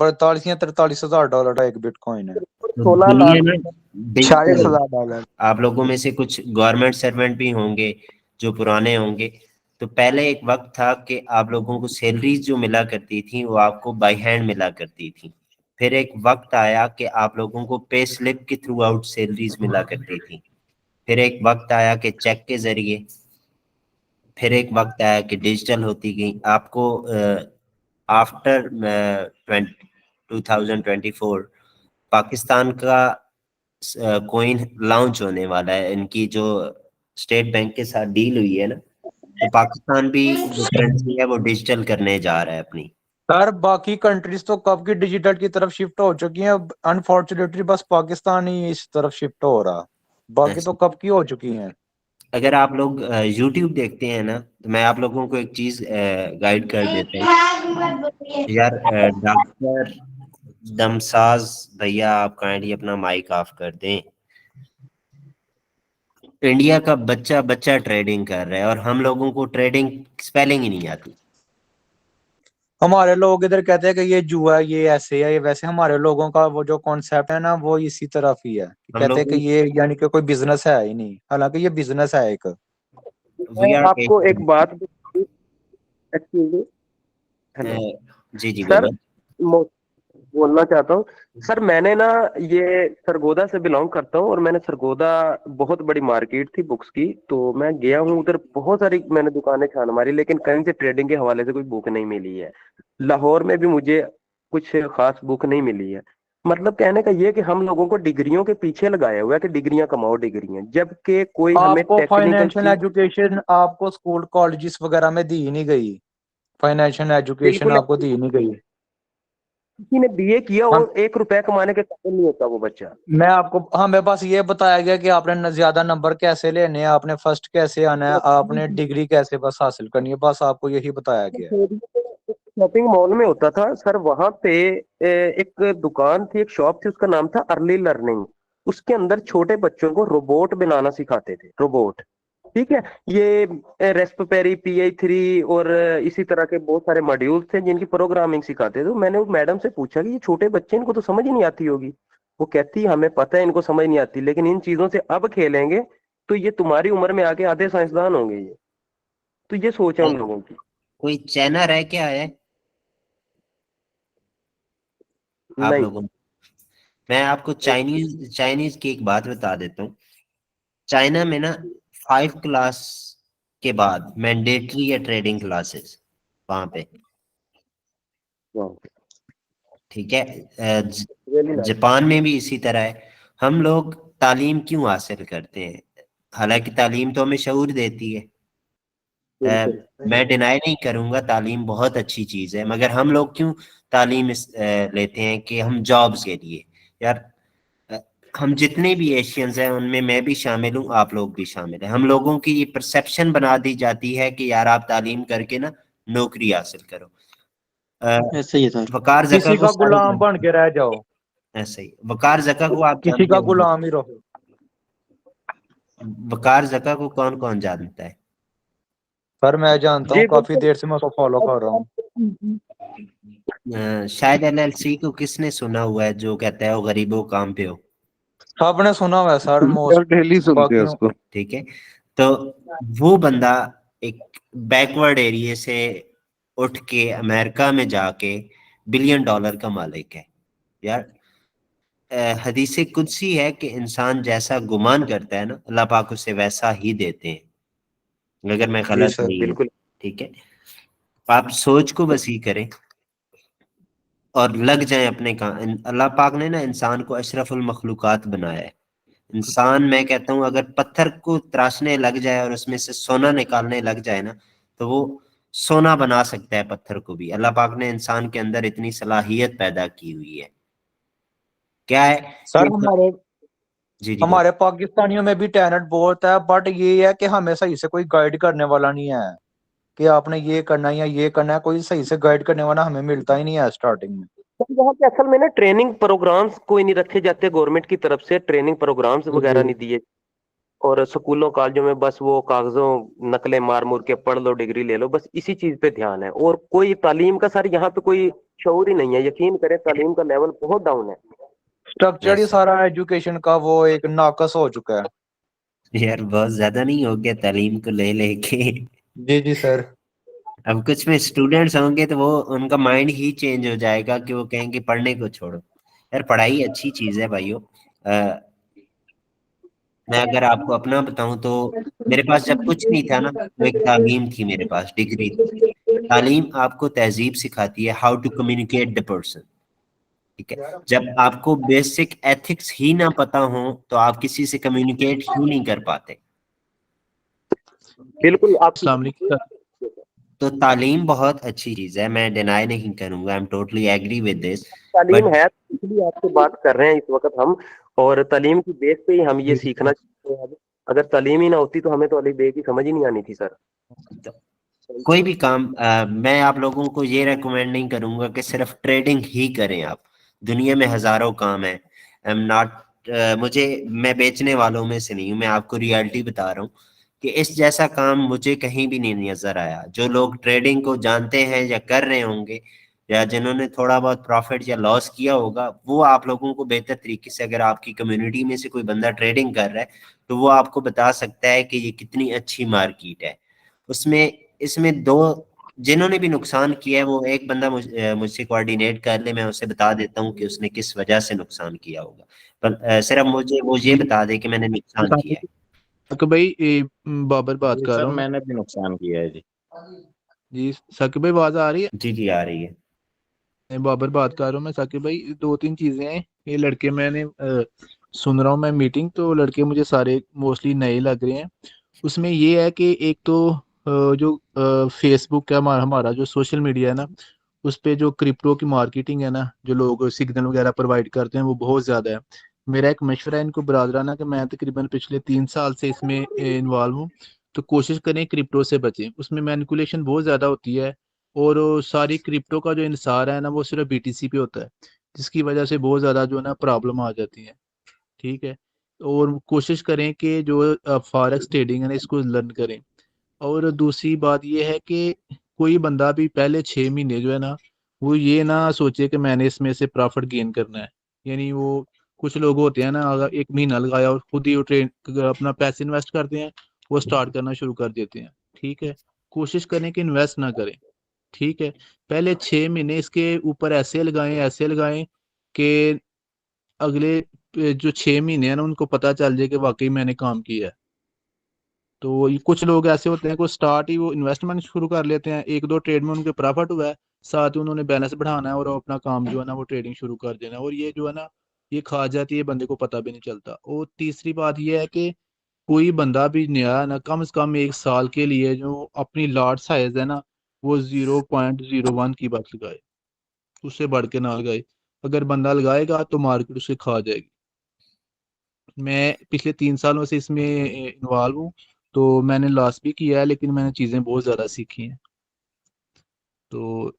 42 یا 43 ہزار ڈالر کا ایک بٹ کوائن ہے. دنیا میں 40,000 ڈالر. آپ لوگوں میں سے کچھ گورنمنٹ سرونٹ بھی ہوں گے جو پرانے ہوں گے, تو پہلے ایک وقت تھا کہ آپ لوگوں کو سیلریز جو ملا کرتی تھیں وہ آپ کو بائی ہینڈ ملا کرتی تھی. پھر ایک وقت آیا کہ آپ لوگوں کو پے سلپ کے تھرو آؤٹ سیلریز ملا کرتی تھی. پھر ایک وقت آیا کہ چیک کے ذریعے. پھر ایک وقت آیا کہ ڈیجیٹل ہوتی گئی. آپ کو آفٹر 2024 پاکستان کا کوئن لانچ ہونے والا ہے. ان کی جو اسٹیٹ بینک کے ساتھ ڈیل ہوئی ہے نا, تو پاکستان بھی جو کرنسی ہے وہ ڈیجیٹل کرنے جا رہا ہے اپنی. سر باقی کنٹریز تو کب کی ڈیجیٹل کی طرف شفٹ ہو چکی ہیں, انفارچونیٹلی بس پاکستان ہی اس طرف شفٹ ہو رہا, باقی تو کب کی ہو چکی ہیں. اگر آپ لوگ یوٹیوب دیکھتے ہیں نا, تو میں آپ لوگوں کو ایک چیز گائیڈ کر دیتا ہوں یار. ڈاکٹر دمساز بھیا آپ کائنڈلی اپنا مائک آف کر دیں. انڈیا کا بچہ بچہ ٹریڈنگ کر رہا ہے, اور ہم لوگوں کو ٹریڈنگ اسپیلنگ ہی نہیں آتی. ہمارے لوگ ادھر کہتے ہیں کہ یہ جوا ہے, یہ ایسے ہے, یہ ویسے. ہمارے لوگوں کا وہ جو کانسیپٹ ہے نا وہ اسی طرف ہی ہے, ہم کہتے لوگ ہیں کہ یہ یعنی کہ کوئی بزنس ہے ہی نہیں, حالانکہ یہ بزنس ہے ایک. وی میں آر آپ کو ایک بات جی جی سر بولو. بولنا چاہتا ہوں سر. میں نے نا یہ سرگودا سے بلانگ کرتا ہوں, اور میں نے سرگودا بہت بڑی مارکیٹ تھی بکس کی, تو میں گیا ہوں ادھر, بہت ساری میں نے دکانیں چھان ماری, لیکن کہیں سے ٹریڈنگ کے حوالے سے کوئی بک نہیں ملی ہے. لاہور میں بھی مجھے کچھ خاص بک نہیں ملی ہے. مطلب کہنے کا یہ کہ ہم لوگوں کو ڈگریوں کے پیچھے لگایا ہوا ہے کہ ڈگریاں کماؤ ڈگریاں, جبکہ کوئی ہمیں آپ کو ٹیکنیکل فائنینشیل چیز ایجوکیشن آپ کو اسکول کالجز وغیرہ میں دی نہیں گئی, فائنینشیل ایجوکیشن بالکل آپ کو دی نہیں گئی. کسی نے بی اے کیا ہم اور 1 روپے کمانے کے قابل نہیں ہوتا وہ بچہ. میں آپ کو, ہمیں بس یہ بتایا گیا کہ آپ نے زیادہ نمبر کیسے لینے ہیں, آپ نے فرسٹ کیسے آنا ہے, آپ نے ڈگری کیسے بس حاصل کرنی ہے, بس آپ کو یہی بتایا گیا ہے. شاپنگ مال میں ہوتا تھا سر, وہاں پہ ایک دکان تھی, ایک شاپ تھی, اس کا نام تھا ارلی لرننگ. اس کے اندر چھوٹے بچوں کو روبوٹ بنانا سکھاتے تھے, روبوٹ. ٹھیک ہے, یہ ریسپیری PI3 اور اسی طرح کے بہت سارے ماڈیولز تھے جن کی پروگرامنگ سکھاتے تھے. میں نے میڈم سے پوچھا کہ یہ چھوٹے بچے, ان کو تو سمجھ ہی نہیں آتی ہوگی. وہ کہتی ہمیں پتہ ہے ان کو سمجھ نہیں آتی, لیکن ان چیزوں سے اب کھیلیں گے تو یہ تمہاری عمر میں آگے آدھے سائنسدان ہوں گے. یہ تو یہ سوچ ہے ان لوگوں کی. کوئی چینر ہے کیا ہے آپ نہیں لوگوں؟ میں آپ کو چائنیز کی ایک بات بتا دیتا ہوں. چائنا میں نا 5 کلاس کے بعد مینڈیٹری ہے ٹریڈنگ کلاسز وہاں پہ. ٹھیک ہے, جاپان میں بھی اسی طرح ہے. ہم لوگ تعلیم کیوں حاصل کرتے ہیں؟ حالانکہ تعلیم تو ہمیں شعور دیتی ہے. میں ڈینائی نہیں کروں گا تعلیم بہت اچھی چیز ہے، مگر ہم لوگ کیوں تعلیم لیتے ہیں کہ ہم جابز کے لیے. یار ہم جتنے بھی ایشینز ہیں ان میں بھی شامل ہوں، آپ لوگ بھی شامل ہیں. ہم لوگوں کی یہ پرسیپشن بنا دی جاتی ہے کہ یار آپ تعلیم کر کے نا نوکری حاصل کرو. ایسے ہی ہے سر. وقار زکا کسی کو کا غلام بن کے رہ جاؤ، ایسے ہی وقار زکا کو آپ کسی جانتے کا ہوں گے. غلام ہی رہو. وقار زکا کو کون کون جانتا ہے؟ سر میں جانتا ہوں، جی کافی بالکل. دیر سے میں اس کو فالو کر رہا ہوں. شاید LLC کو کس نے سنا ہوا ہے جو کہتا ہے وہ غریبوں کام پہ ہو؟ سب نے سنا ہوا ہے سر، موسٹ ڈیلی سنتے ہیں باقیوں اس کو. ٹھیک ہے، تو وہ بندہ ایک بیکورڈ ایریے سے اٹھ کے امریکہ میں جا کے $1 بلین کا مالک ہے. یار حدیث قدسی ہے کہ انسان جیسا گمان کرتا ہے نا اللہ پاک اسے ویسا ہی دیتے ہیں، اگر میں جی غلط سر نہیں ہوں. بالکل. ٹھیک ہے، آپ سوچ کو وسیع کریں اور لگ جائیں اپنے کام. اللہ پاک نے نا انسان کو اشرف المخلوقات بنایا ہے. انسان میں کہتا ہوں اگر پتھر کو تراشنے لگ جائے اور اس میں سے سونا نکالنے لگ جائے نا تو وہ سونا بنا سکتا ہے پتھر کو بھی. اللہ پاک نے انسان کے اندر اتنی صلاحیت پیدا کی ہوئی ہے. کیا ہے سر. کہ جی ہمارے پاکستانیوں میں بھی ٹیلنٹ بہت ہے، بٹ یہ ہے کہ ہمیں صحیح سے کوئی گائیڈ کرنے والا نہیں ہے کہ آپ نے یہ کرنا ہے یا یہ کرنا ہے. کوئی صحیح سے گائیڈ کرنے والا ہمیں ملتا ہی نہیں ہے اسٹارٹنگ میں. یہاں پہ اصل میں نا ٹریننگ پروگرامز کوئی نہیں رکھے جاتے گورنمنٹ کی طرف سے، ٹریننگ پروگرامز وغیرہ نہیں دیے، اور اسکولوں کالجوں میں بس وہ کاغذوں نقلیں مار مور کے پڑھ لو ڈگری لے لو، بس اسی چیز پہ دھیان ہے. اور کوئی تعلیم کا سر یہاں پہ کوئی شعور ہی نہیں ہے. یقین کریں تعلیم کا لیول بہت ڈاؤن ہے. اسٹرکچر ہی سارا ایجوکیشن کا وہ ایک ناقص ہو چکا ہے. یار بہت زیادہ نہیں ہو گیا تعلیم کو لے لے کے؟ جی جی سر. اب کچھ میں اسٹوڈینٹس ہوں گے تو وہ ان کا مائنڈ ہی چینج ہو جائے گا کہ وہ کہیں گے پڑھنے کو چھوڑو. یار پڑھائی اچھی چیز ہے بھائیو. میں اگر آپ کو اپنا بتاؤں تو میرے پاس جب کچھ نہیں تھا نا تو ایک تعلیم تھی، میرے پاس ڈگری تھی. تعلیم آپ کو تہذیب سکھاتی ہے، how to communicate the person. ٹھیک ہے، جب آپ کو بیسک ایتھکس ہی نہ پتا ہو تو آپ کسی سے کمیونیکیٹ ہی نہیں کر پاتے. بالکل. آپ السلام علیکم. تو تعلیم بہت اچھی چیز ہے، میں ڈینائی نہیں کروں گا. I'm totally agree with this. تعلیم ہے اس لیے آپ سے بات کر رہے ہیں اس وقت ہم، اور تعلیم کی بیس پہ ہی ہم یہ سیکھنا چاہتے ہیں. اگر تعلیم ہی نہ ہوتی تو ہمیں تو علی بے کی سمجھ ہی نہیں آنی تھی سر. کوئی بھی کام میں آپ لوگوں کو یہ ریکمینڈ نہیں کروں گا کہ صرف ٹریڈنگ ہی کریں. آپ دنیا میں ہزاروں کام ہیں. میں بیچنے والوں میں سے نہیں ہوں، میں آپ کو ریالٹی بتا رہا ہوں کہ اس جیسا کام مجھے کہیں بھی نہیں نظر آیا. جو لوگ ٹریڈنگ کو جانتے ہیں یا کر رہے ہوں گے یا جنہوں نے تھوڑا بہت پروفٹ یا لاس کیا ہوگا وہ آپ لوگوں کو بہتر طریقے سے، اگر آپ کی کمیونٹی میں سے کوئی بندہ ٹریڈنگ کر رہا ہے تو وہ آپ کو بتا سکتا ہے کہ یہ کتنی اچھی مارکیٹ ہے. اس میں دو جنہوں نے بھی نقصان کیا ہے وہ ایک بندہ مجھ سے کوآرڈینیٹ کر لے، میں اسے بتا دیتا ہوں کہ اس نے کس وجہ سے نقصان کیا ہوگا. پر صرف مجھے وہ یہ بتا دے کہ میں نے نقصان کیا ہے. بھائی بابر بات کر سر رہا ہوں. میں نے بھی نقصان کیا ہے. جی ثاقب بھائی آواز آ رہی ہے؟ جی جی آ رہی ہے. بابر بات کر رہا ہوں میں. ثاقب بھائی 2-3 چیزیں ہیں. یہ لڑکے میں نے سن رہا ہوں میں میٹنگ، تو لڑکے مجھے سارے موسٹلی نئے لگ رہے ہیں. اس میں یہ ہے کہ ایک تو جو فیس بک ہے ہمارا جو سوشل میڈیا ہے نا، اس پہ جو کرپٹو کی مارکیٹنگ ہے نا، جو لوگ سگنل وغیرہ پرووائڈ کرتے ہیں وہ بہت زیادہ ہے. میرا ایک مشورہ ہے ان کو برادرانہ کہ میں تقریباً پچھلے 3 سال سے اس میں انوالو ہوں، تو کوشش کریں کرپٹو سے بچیں. اس میں مینیپولیشن بہت زیادہ ہوتی ہے اور ساری کرپٹو کا جو انحصار ہے نا وہ صرف BTC پہ ہوتا ہے، جس کی وجہ سے بہت زیادہ جو ہے نا پرابلم آ جاتی ہیں. ٹھیک ہے، اور کوشش کریں کہ جو فارکس ٹریڈنگ ہے نا اس کو لرن کریں. اور دوسری بات یہ ہے کہ کوئی بندہ بھی پہلے 6 مہینے جو ہے نا وہ یہ نہ سوچے کہ میں نے اس میں سے پرافٹ گین کرنا ہے. یعنی وہ کچھ لوگ ہوتے ہیں نا، اگر 1 مہینہ لگایا اور خود ہی وہ اپنا پیسے انویسٹ کرتے ہیں، وہ سٹارٹ کرنا شروع کر دیتے ہیں. ٹھیک ہے، کوشش کریں کہ انویسٹ نہ کریں. ٹھیک ہے، پہلے 6 مہینے اس کے اوپر ایسے لگائیں کہ اگلے جو 6 مہینے ہیں نا ان کو پتہ چل جائے کہ واقعی میں نے کام کیا ہے. تو کچھ لوگ ایسے ہوتے ہیں کہ سٹارٹ ہی وہ انویسٹمنٹ شروع کر لیتے ہیں، 1-2 ٹریڈ میں ان کے پرافٹ ہوا ہے، ساتھ ہی انہوں نے بیلنس بڑھانا ہے اور اپنا کام جو ہے نا وہ ٹریڈنگ شروع کر دینا ہے، اور یہ جو ہے نا یہ کھا جاتی ہے، بندے کو پتہ بھی نہیں چلتا. اور تیسری بات یہ ہے کہ کوئی بندہ بھی نیا نا کم از کم 1 سال کے لیے جو اپنی لاٹ سائز ہے نا وہ 0.01 کی بات لگائے، اس سے بڑھ کے نہ لگائے. اگر بندہ لگائے گا تو مارکیٹ اسے کھا جائے گی. میں پچھلے 3 سالوں سے اس میں انوالو ہوں، تو میں نے لاس بھی کیا ہے لیکن میں نے چیزیں بہت زیادہ سیکھی ہیں. تو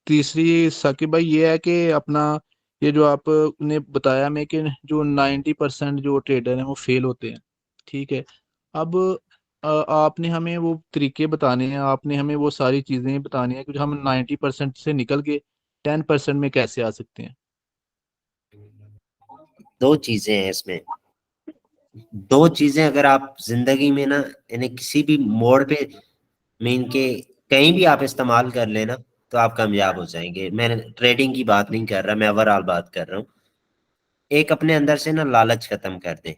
تیسری ثاقب بھائی یہ ہے کہ اپنا یہ جو آپ نے بتایا میں کہ جو 90% جو ٹریڈر ہیں وہ فیل ہوتے ہیں، ٹھیک ہے. اب آپ نے ہمیں وہ طریقے بتانے ہیں، آپ نے ہمیں وہ ساری چیزیں بتانی ہیں کہ ہم 90% سے نکل کے 10% میں کیسے آ سکتے ہیں. 2 چیزیں ہیں اس میں. 2 چیزیں اگر آپ زندگی میں نا یعنی کسی بھی موڑ پہ مین کے کہیں بھی آپ استعمال کر لینا تو آپ کامیاب ہو جائیں گے. میں ٹریڈنگ کی بات نہیں کر رہا، میں اوور آل بات کر رہا ہوں. ایک اپنے اندر سے نا لالچ ختم کر دیں،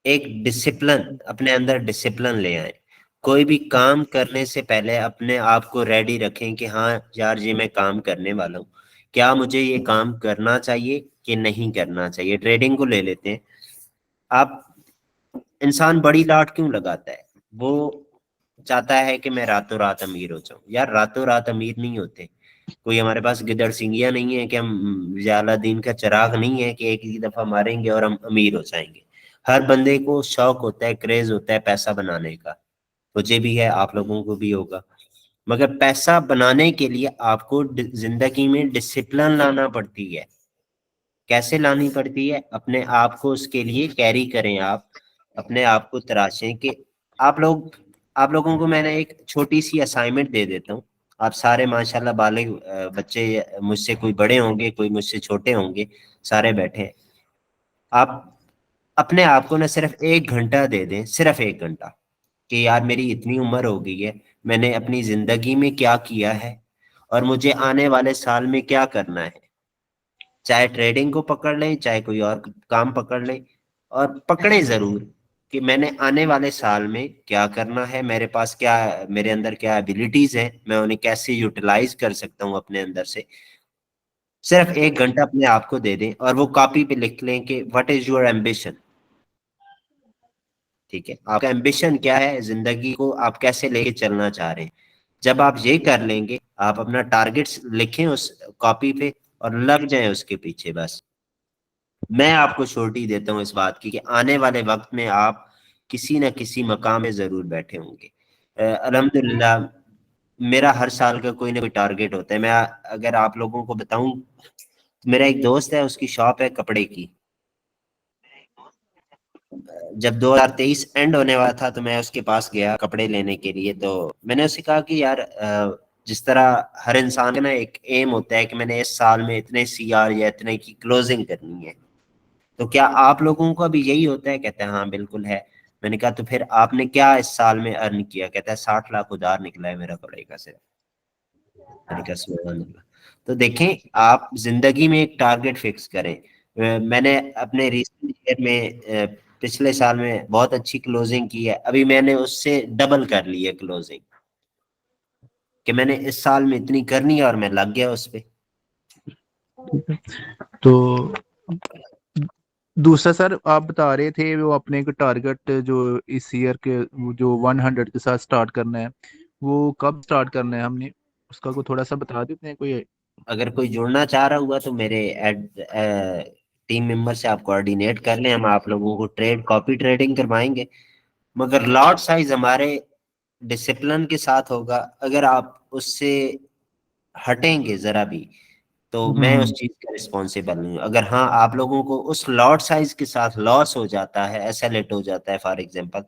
ایک ڈسپلن اپنے اندر ڈسپلن لے آئیں. کوئی بھی کام کرنے سے پہلے اپنے آپ کو ریڈی رکھیں کہ ہاں یار یہ میں کام کرنے والا ہوں، کیا مجھے یہ کام کرنا چاہیے کہ نہیں کرنا چاہیے. ٹریڈنگ کو لے لیتے ہیں. آپ انسان بڑی لاٹ کیوں لگاتا ہے؟ وہ چاہتا ہے کہ میں راتوں رات امیر ہو جاؤں. یار راتوں رات امیر نہیں ہوتے. کوئی ہمارے پاس گدڑ سنگیا نہیں ہے کہ ہم ضیاء الدین کا چراغ نہیں ہے کہ ایک ہی دفعہ ماریں گے اور ہم امیر ہو جائیں گے. ہر بندے کو شوق ہوتا ہے، کریز ہوتا ہے پیسہ بنانے کا. مجھے بھی ہے، آپ لوگوں کو بھی ہوگا. مگر پیسہ بنانے کے لیے آپ کو زندگی میں ڈسپلن لانا پڑتی ہے. کیسے لانی پڑتی ہے؟ اپنے آپ کو اس کے لیے کیری کریں. آپ اپنے آپ کو تراشیں کہ آپ لوگوں کو میں نے ایک چھوٹی سی اسائنمنٹ دے دیتا ہوں. آپ سارے ماشاءاللہ بالغ بچے، مجھ سے کوئی بڑے ہوں گے، کوئی مجھ سے چھوٹے ہوں گے، سارے بیٹھے ہیں. آپ اپنے آپ کو نہ صرف 1 گھنٹہ دے دیں، صرف 1 گھنٹہ، کہ یار میری اتنی عمر ہو گئی ہے، میں نے اپنی زندگی میں کیا کیا ہے اور مجھے آنے والے سال میں کیا کرنا ہے. چاہے ٹریڈنگ کو پکڑ لیں، چاہے کوئی اور کام پکڑ لیں، اور پکڑیں ضرور کہ میں نے آنے والے سال میں کیا کرنا ہے، میرے پاس کیا، میرے اندر کیا ایبیلیٹیز ہیں، میں انہیں کیسے یوٹیلائز کر سکتا ہوں اپنے اندر سے. صرف 1 گھنٹہ اپنے آپ کو دے دیں اور وہ کاپی پہ لکھ لیں کہ واٹ از یور ایمبیشن. ٹھیک ہے، آپ کا ایمبیشن کیا ہے، زندگی کو آپ کیسے لے کے چلنا چاہ رہے ہیں. جب آپ یہ کر لیں گے، آپ اپنا ٹارگیٹس لکھیں اس کاپی پہ اور لگ جائیں اس کے پیچھے. بس میں آپ کو شورٹی دیتا ہوں اس بات کی کہ آنے والے وقت میں آپ کسی نہ کسی مقام میں ضرور بیٹھے ہوں گے. الحمدللہ میرا ہر سال کا کوئی نہ کوئی ٹارگیٹ ہوتا ہے. میں اگر آپ لوگوں کو بتاؤں، میرا ایک دوست ہے، اس کی شاپ ہے کپڑے کی. جب 2023 اینڈ ہونے والا تھا تو میں اس کے پاس گیا کپڑے لینے کے لیے. تو میں نے اسے کہا کہ یار جس طرح ہر انسان کا نا ایک ایم ہوتا ہے کہ میں نے اس سال میں اتنے CR یا اتنے کی کلوزنگ کرنی ہے، تو کیا آپ لوگوں کا بھی یہی ہوتا ہے؟ کہتے ہیں ہاں بالکل ہے. میں نے کہا تو پھر آپ نے کیا اس سال میں ارن کیا؟ کہتا ہے 60 لاکھ ادھار نکلا ہے میرا کپڑے کا صرف. میں نے کہا سبحان اللہ. تو دیکھیں آپ زندگی میں ایک ٹارگیٹ فکس کریں. میں نے اپنے ریسنٹ ایئر میں پچھلے سال میں بہت اچھی کلوزنگ کی ہے. ابھی میں نے اس سے ڈبل کر لی ہے کلوزنگ کہ میں نے اس سال میں اتنی کرنی ہے اور میں لگ گیا اس پہ. تو دوسرا سر آپ بتا رہے تھے وہ اپنے کو ٹارگٹ جو اس ایئر کے جو 100 کے ساتھ سٹارٹ کرنا ہے، وہ کب سٹارٹ کرنا ہے ہم نے اس کا کو تھوڑا سا بتا دیتے ہیں. کوئی اگر کوئی جڑنا چاہ رہا ہوا تو میرے ٹیم ممبر سے آپ کوآرڈینیٹ کر لیں، ہم آپ لوگوں کو کاپی ٹریڈنگ کروائیں گے. مگر لاٹ سائز ہمارے ڈسپلن کے ساتھ ہوگا. اگر آپ اس سے ہٹیں گے ذرا بھی تو میں اس چیز کا رسپانسیبل نہیں ہوں. اگر ہاں آپ لوگوں کو اس لاٹ سائز کے ساتھ لاس ہو جاتا ہے، ایسیلیٹ ہو جاتا ہے فار ایگزامپل،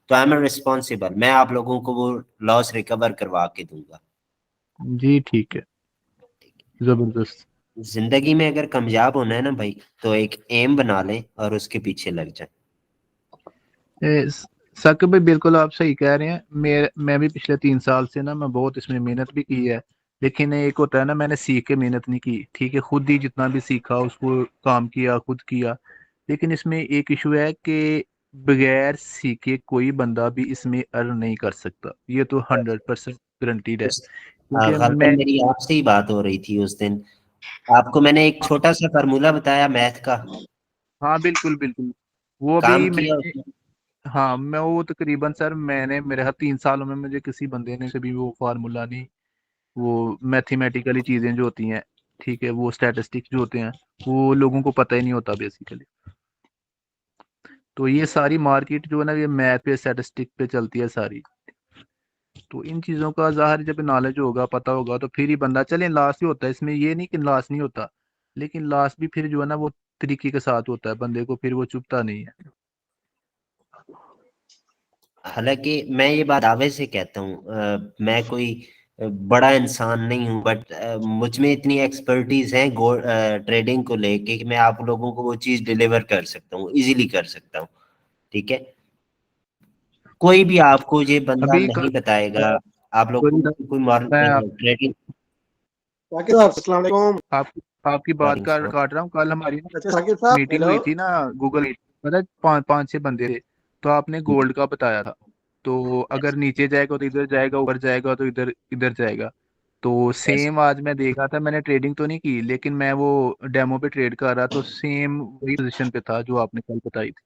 تو آئی ایم رسپانسیبل. میں آپ لوگوں کو وہ لاس ریکور کروا کے دوں گا. جی ٹھیک ہے، زبردست. زندگی میں اگر کامیاب ہونا ہے نا بھائی تو ایک ایم بنا لیں اور اس کے پیچھے لگ جائیں. ثاقب بھائی بالکل آپ صحیح کہہ رہے ہیں. میں بھی پچھلے 3 سال سے نا میں بہت اس میں محنت بھی کی ہے، لیکن ایک ہوتا ہے نا میں نے سیکھ کے محنت نہیں کی. ٹھیک ہے، خود ہی جتنا بھی سیکھا اس کو کام کیا، خود کیا. لیکن اس میں ایک ایشو ہے کہ بغیر سیکھے کوئی بندہ بھی اس میں ارن نہیں کر سکتا. یہ تو 100% گارنٹیڈ ہے. کیونکہ غالباً میری آپ سے ہی بات ہو رہی تھی اس دن. آپ کو میں نے ایک چھوٹا سا فارمولا بتایا میتھ کا. ہاں بالکل بالکل. वो काम अभी किया मैंने, उसने? हाँ मैं वो तकरीबन सर मैंने मेरे हाथ 3 सालों में मुझे किसी बंदे ने कभी वो फार्मूला नहीं, वो मैथमेटिकली चीज़ें जो होती हैं, ठीक है, वो स्टैटिस्टिक्स जो होते हैं वो लोगों को पता ही नहीं होता बेसिकली। तो ये सारी मार्केट जो है ना ये मैथ पे स्टैटिस्टिक पे चलती है सारी। तो इन चीज़ों का ज़ाहिर जब नॉलेज होगा पता होगा तो फिर ही बंदा, चले लॉस ही होता है इसमें, ये नहीं कि लॉस नहीं होता, लेकिन लॉस भी फिर जो है ना वो तरीके के साथ होता है, बंदे को फिर वो चुभता नहीं है। हालांकि मैं ये बात दावे से कहता हूँ, मैं कोई बड़ा इंसान नहीं हूँ, बट मुझ में इतनी एक्सपर्टीज है ट्रेडिंग को लेके कि मैं आप लोगों को वो चीज डिलीवर कर सकता हूँ, इजीली कर सकता हूँ। ठीक है, कोई भी आपको ये बंदा अभी नहीं बताएगा। आप लोगों को कोई मैं ट्रेडिंग साकिब साहब अस्सलाम वालेकुम। आपकी बात काट रहा हूँ। कल हमारी ना अच्छा साकिब साहब, मीटिंग हेलो। हुई थी ना गूगल मीट, पता है 5-6 बंदे थे, तो आपने गोल्ड का बताया था, तो अगर नीचे जाएगा तो इधर जाएगा, ऊपर जाएगा तो इधर इधर जाएगा। तो सेम आज मैं देख रहा था, मैंने ट्रेडिंग तो नहीं की लेकिन मैं वो डेमो पे ट्रेड कर रहा, तो सेम वही पोजीशन पे था जो आपने कल बताई थी।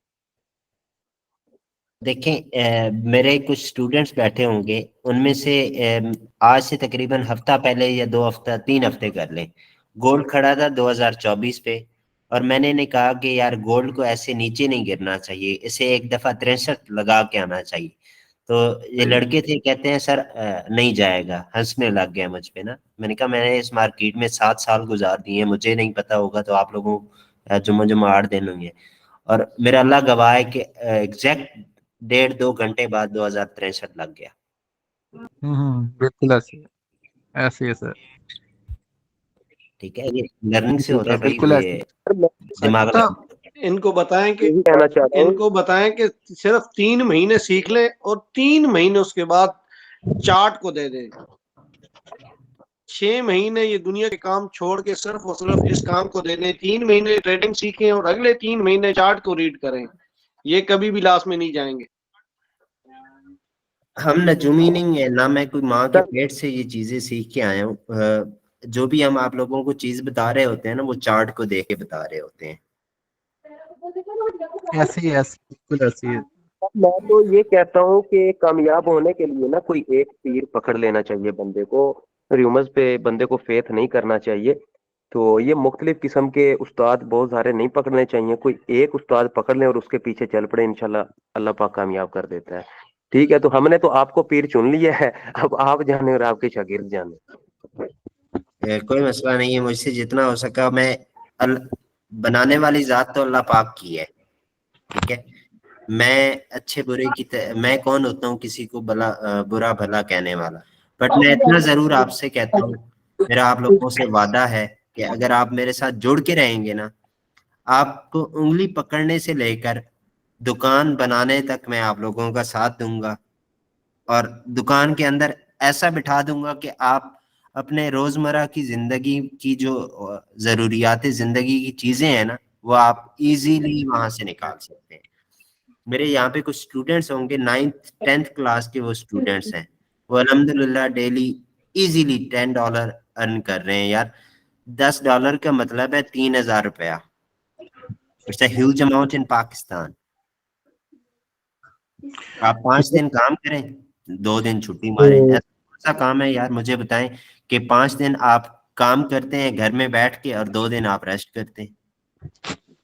देखें, मेरे कुछ स्टूडेंट्स बैठे होंगे, उनमें से आज से तकरीबन हफ्ता पहले या 2 हफ्ता 3 हफ्ते कर लें, गोल्ड खड़ा था 2024 पे, और मैंने इन्हें कहा कि यार गोल्ड को ऐसे नीचे नहीं गिरना चाहिए, इसे एक दफा 63 लगा के आना चाहिए। तो ये लड़के थे, कहते हैं सर नहीं जाएगा, हंसने लग गया मुझ पे ना। मैंने कहा मैंने इस मार्केट में 7 साल गुजार दिए, मुझे नहीं पता होगा तो आप लोगों जुम्मा जुम्मा 8 दिन होंगे, और मेरा अल्लाह गवाह है कि एग्जैक्ट 1.5-2 घंटे बाद 2063 लग गया। बिल्कुल ऐसे ऐसे है सर। ठीक है, ये लर्निंग से होता है भाई, बिल्कुल ये ऐसे। दिमाग साहब, इनको बताएं कि यही कहना चाह रहा हूँ। इनको बताएं कि सिर्फ 3 महीने सीख लें और 3 महीने उसके बाद चार्ट को दे दें। 6 महीने ये दुनिया के काम छोड़ के सिर्फ और सिर्फ इस काम को दे दें। 3 महीने ट्रेडिंग सीखें और अगले 3 महीने चार्ट को रीड करें, ये कभी भी लॉस में नहीं जाएंगे। हम नजूमी नहीं है ना, मैं कोई माँ के पेट से ये चीजें सीख के आया हूँ। जो भी हम आप लोगों को चीज बता रहे होते हैं ना, वो चार्ट को देख के बता रहे होते हैं। ऐसे ही बिल्कुल ऐसे ही है। मैं तो ये कहता हूँ कि कामयाब होने के लिए ना कोई एक तीर पकड़ लेना चाहिए बंदे को, र्यूमर्स पे बंदे को फेथ नहीं करना चाहिए। तो ये मुख्तलिफ किस्म के उस्ताद बहुत सारे नहीं पकड़ने चाहिए, कोई एक उस्ताद पकड़ लें और उसके पीछे चल पड़े, इंशाल्लाह अल्लाह पाक कामयाब कर देता है। ठीक है, तो हमने तो आपको पीर चुन लिया है, अब आप जाने और आपके शागिर्द जाने। कोई मसला नहीं है, मुझसे जितना हो सका मैं बनाने वाली जात तो अल्लाह पाक की है। ठीक है, मैं अच्छे बुरे की मैं कौन होता हूँ किसी को बुरा भला कहने वाला, बट मैं इतना जरूर आपसे कहता हूँ, मेरा आप लोगों से वादा है कि अगर आप मेरे साथ जुड़ के रहेंगे ना, आपको उंगली पकड़ने से लेकर दुकान बनाने तक मैं आप लोगों का साथ दूंगा, और दुकान के अंदर ऐसा बिठा दूंगा कि आप अपने रोजमर्रा की जिंदगी की जो जरूरियात जिंदगी की चीजें हैं ना, वो आप इजीली वहां से निकाल सकते हैं। मेरे यहाँ पे कुछ स्टूडेंट्स होंगे 9th-10th क्लास के, वो स्टूडेंट्स हैं, वो अल्हम्दुलिल्लाह डेली इजीली $10 अर्न कर रहे हैं यार। $10 का मतलब है 3,000 रुपया। It's a huge amount in Pakistan. आप 5 दिन काम करें, 2 दिन छुट्टी मारें, ऐसा काम है यार? मुझे बताएं कि 5 दिन आप काम करते हैं घर में बैठ के और 2 दिन आप रेस्ट करते हैं।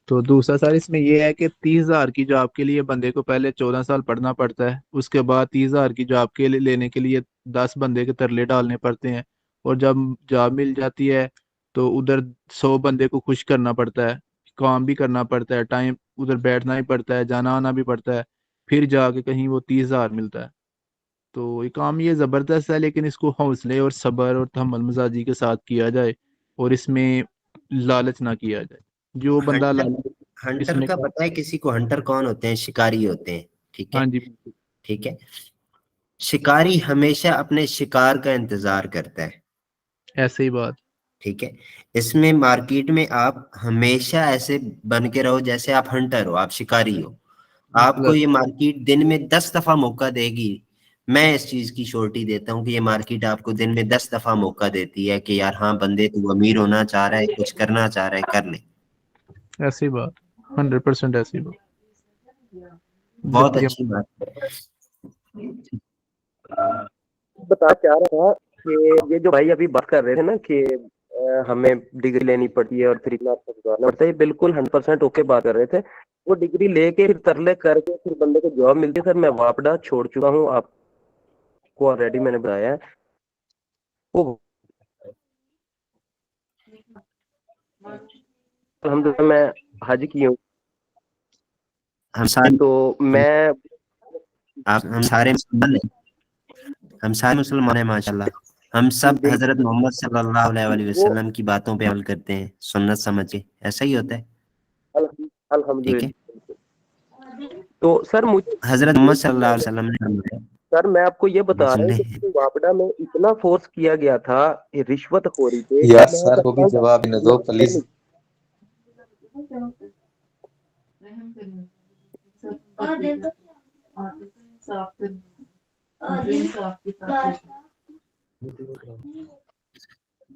तो दूसरा सर इसमें ये है कि 30,000 की जॉब के लिए बंदे को पहले 14 साल पढ़ना पड़ता है, उसके बाद 30,000 की जॉब के लिए लेने के लिए 10 बंदे के तरले डालने पड़ते हैं, और जब जॉब मिल जाती है तो उधर 100 बंदे को खुश करना पड़ता है, काम भी करना पड़ता है, टाइम उधर बैठना ही पड़ता है, जाना आना भी पड़ता है, फिर जाके कहीं वो 30,000 मिलता है। तो ये काम ये ज़बरदस्त है, लेकिन इसको हौसले और सब्र और तहम्मुल मजाजी के साथ किया जाए, और इसमें लालच ना किया जाए। जो बंदा हंटर इसमें का पता है किसी को? हंटर कौन होते हैं? शिकारी होते हैं। ठीक है, हाँ जी, ठीक है। शिकारी हमेशा अपने शिकार का इंतजार करता है, ऐसे ही बात। ठीक है। इसमें मार्केट में आप हमेशा ऐसे बन के रहो जैसे आप हंटर हो, आप शिकारी हो। आपको ये मार्केट दिन में 10 दफा मौका देगी। मैं इस चीज की श्योरिटी देता हूँ कि ये मार्केट आपको दिन में 10 दफा मौका देती है कि यार हाँ बंदे, तू अमीर होना चाह रहा है, कुछ करना चाह रहा है, कर ले। ऐसी बात 100% ऐसी बात। बहुत अच्छी बात है। बता क्या रहा था कि ये जो भाई अभी बात कर रहे थे ना कि हमें डिग्री लेनी पड़ती है और फिर इतना गुजारना पड़ता है, ये बिल्कुल 100% ओके बात कर रहे थे। वो डिग्री लेके फिर तरले करके फिर बंदे को जॉब मिलती है। सर मैं वापडा छोड़ चुका हूँ, आपको ऑलरेडी मैंने बताया है। वो अल्हम्दुलिल्लाह मैं हज की हूँ, हम सारे तो मैं हम सारे मुसलमान हैं, हम सारे मुसलमान हैं माशाल्लाह। हम सब हजरत मोहम्मद सल्लल्लाहु अलैहि वसल्लम की बातों पे अमल करते हैं, सुन्नत समझ के, ऐसा ही होता है। ठीक है, अल्हम्दुलिल्लाह। तो सर मुझे हजरत मोहम्मद सल्लल्लाहु अलैहि वसल्लम ने फरमाया, सर मैं आपको ये बता सुन रहा हूँ रहे कि हैं? मुझे वापडा में इतना फोर्स किया गया था रिश्वतखोरी पे यार कि मैं सर को भी जवाब देने दो प्लीज।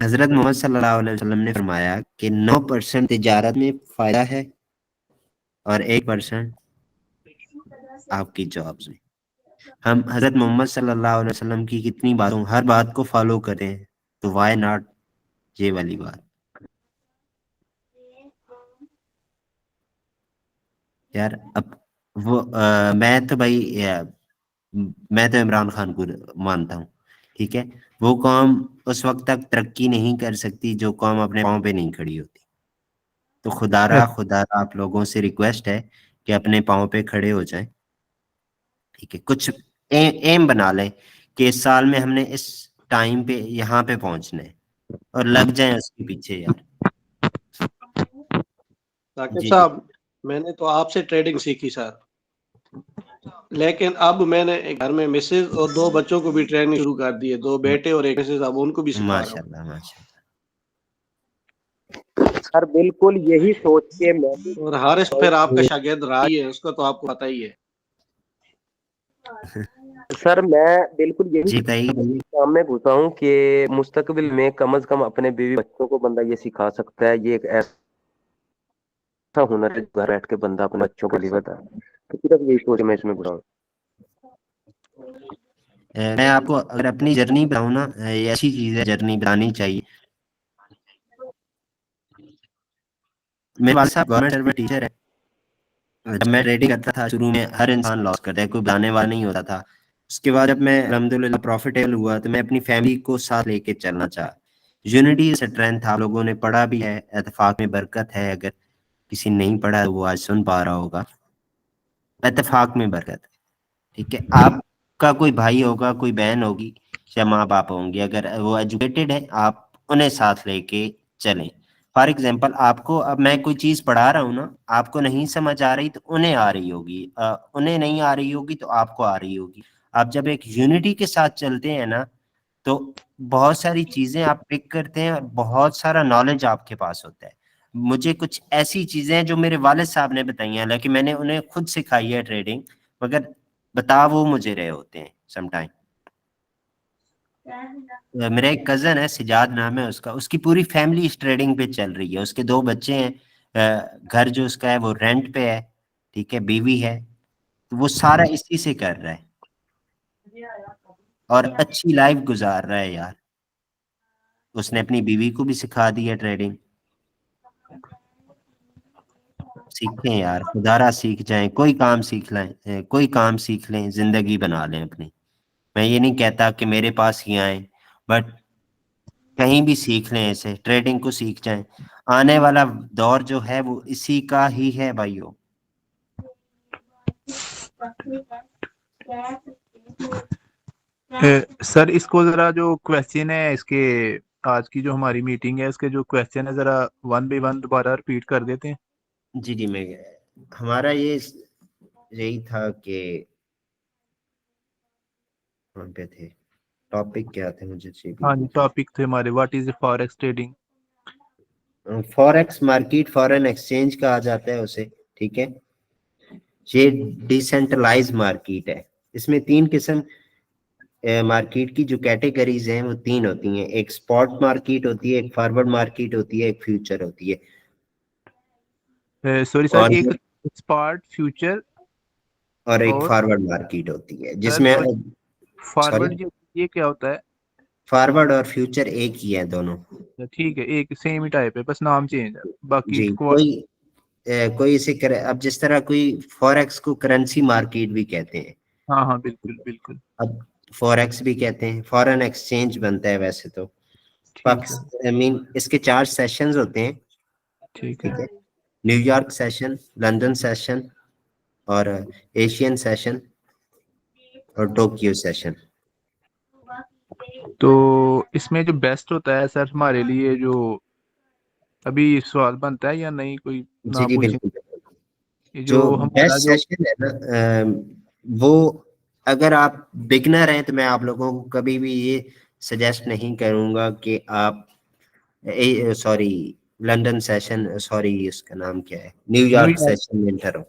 हजरत मोहम्मद सल्लल्लाहु अलैहि वसल्लम ने फरमाया कि 9% तिजारत में फायदा है और 1% आपकी जॉब्स में। हम हजरत मोहम्मद सल्लल्लाहु अलैहि वसल्लम की कितनी बातों, हर बात को फॉलो करें, तो वाई नॉट ये वाली बात। यार अब वो मैं तो भाई मैं तो इमरान खान को मानता हूँ, ठीक है। वो कौम उस वक्त तक तरक्की नहीं कर सकती जो कौम अपने पाँव पे नहीं खड़ी होती। तो खुदारा आप लोगों से रिक्वेस्ट है कि अपने पाँव पे खड़े हो जाएं, ठीक है। कुछ एम बना लें कि इस साल में हमने इस टाइम पे यहाँ पे पहुंचना है और लग जाएं उसके पीछे यार। साकिब जी जी साहब, मैंने तो आपसे ट्रेडिंग सीखी सर, लेकिन अब मैंने घर में मिसेज और 2 बच्चों को भी ट्रेनिंग शुरू कर दी है, 2 बेटे और 1 मिसेज, अब उनको भी सिखा रहा हूँ। माशाल्लाह माशाल्लाह। सर बिल्कुल यही सोच के मैं भी और हारिस फिर आपका शागिर्द रहा ही है, उसका तो आपको पता ही है। सर मैं बिल्कुल यही जी बताइए। काम में घुसा हूँ कि मुस्तकबिल में कम से कम अपने बीवी बच्चों को बंदा ये सिखा सकता है। ये एक ऐसा हुनर है घर बैठ के बंदा अपने बच्चों को लिखता है। तो सिर्फ यही सोच मैं इसमें घुसा हूँ। मैं आपको अगर अपनी जर्नी बताऊँ ना, ये अच्छी चीज़ है, जर्नी बतानी चाहिए। मेरे वाले साहब गवर्नमेंट सर्विस टीचर है। जब मैं ट्रेडिंग करता था शुरू में हर इंसान लॉस करता है, कोई बनाने वाला नहीं होता था। उसके बाद जब मैं अल्हम्दुलिल्लाह प्रॉफिटेबल हुआ तो मैं अपनी फैमिली को साथ लेके चलना चाहा। यूनिटी स्ट्रेंथ आप लोगों ने पढ़ा भी है, इत्तेफाक में बरकत है। अगर किसी नहीं पढ़ा तो वो आज सुन पा रहा होगा, इत्तेफाक में बरकत है, ठीक है। आपका कोई भाई होगा, कोई बहन होगी या माँ बाप होंगे, अगर वो एजुकेटेड है आप उन्हें साथ लेके चलें। फॉर एग्जाम्पल आपको अब मैं कोई चीज़ पढ़ा रहा हूँ ना, आपको नहीं समझ आ रही तो उन्हें आ रही होगी, उन्हें नहीं आ रही होगी तो आपको आ रही होगी। आप जब एक यूनिटी के साथ चलते हैं ना, तो बहुत सारी चीज़ें आप पिक करते हैं और बहुत सारा नॉलेज आपके पास होता है। मुझे कुछ ऐसी चीज़ें हैं जो मेरे वालिद साहब ने बताई हैं, हालांकि मैंने उन्हें खुद सिखाई है ट्रेडिंग, मगर बता वो मुझे रहे होते हैं समटाइम। मेरा एक कजन है, सिजाद नाम है उसका, उसकी पूरी फैमिली इस ट्रेडिंग पे चल रही है। उसके 2 बच्चे हैं, घर जो उसका है वो रेंट पे है, ठीक है, बीवी है, तो वो सारा इसी से कर रहा है और अच्छी लाइफ गुजार रहा है यार। उसने अपनी बीवी को भी सिखा दी है ट्रेडिंग। सीखें यार, खुदारा सीख जाएं, कोई काम सीख लें, कोई काम सीख लें, जिंदगी बना लें अपनी। मैं ये नहीं कहता कि मेरे पास ही आए, बट कहीं भी सीख लें, ऐसे ट्रेडिंग को सीख जाएं। आने वाला दौर जो है वो इसी का ही है भाइयों। सर इसको जरा जो क्वेश्चन है इसके, आज की जो हमारी मीटिंग है इसके जो क्वेश्चन है जरा 1 बाय 1 दोबारा रिपीट कर देते हैं। जी जी, मैं हमारा ये यही था कि कहाँ पे थे, टॉपिक क्या थे मुझे हाँ जी, टॉपिक थे हमारे what is forex trading. Forex market foreign exchange कहा जाता है उसे, ठीक है। ये डिसेंट्रलाइज मार्केट है। इसमें 3 किस्म मार्केट की जो कैटेगरीज हैं वो 3 होती हैं। एक स्पॉट मार्केट होती है, एक फॉरवर्ड मार्केट होती है, एक फ्यूचर होती है। सॉरी सर, एक स्पॉट, फ्यूचर और एक और फॉरवर्ड मार्केट होती है सर जिसमें फॉरवर्ड सॉरी ये क्या होता है? फॉरवर्ड और फ्यूचर एक ही है दोनों। ठीक है, एक सेम ही टाइप है, बस नाम चेंज है, बाकी जी कोई इसे अब जिस तरह कोई फॉरेक्स को करेंसी मार्केट भी कहते हैं। हाँ हाँ बिल्कुल बिल्कुल। अब फॉरेक्स भी कहते हैं, फॉरेन एक्सचेंज बनता है वैसे तो। आई मीन इसके 4 सेशंस होते हैं। ठीक है, न्यूयॉर्क सेशन, लंदन सेशन और एशियन सेशन और टोक्यो सेशन। तो इसमें जो बेस्ट होता है सर हमारे लिए, जो अभी सवाल बनता है या नहीं, कोई जी ना जी पूछे, बिल्कुल। ये जो जो हमारा बेस्ट जो सेशन है ना वो अगर आप बिगनर हैं तो मैं आप लोगों को कभी भी ये सजेस्ट नहीं करूंगा कि आप सॉरी लंदन सेशन, सॉरी इसका नाम क्या है, न्यूयॉर्क सेशन में एंटर हो।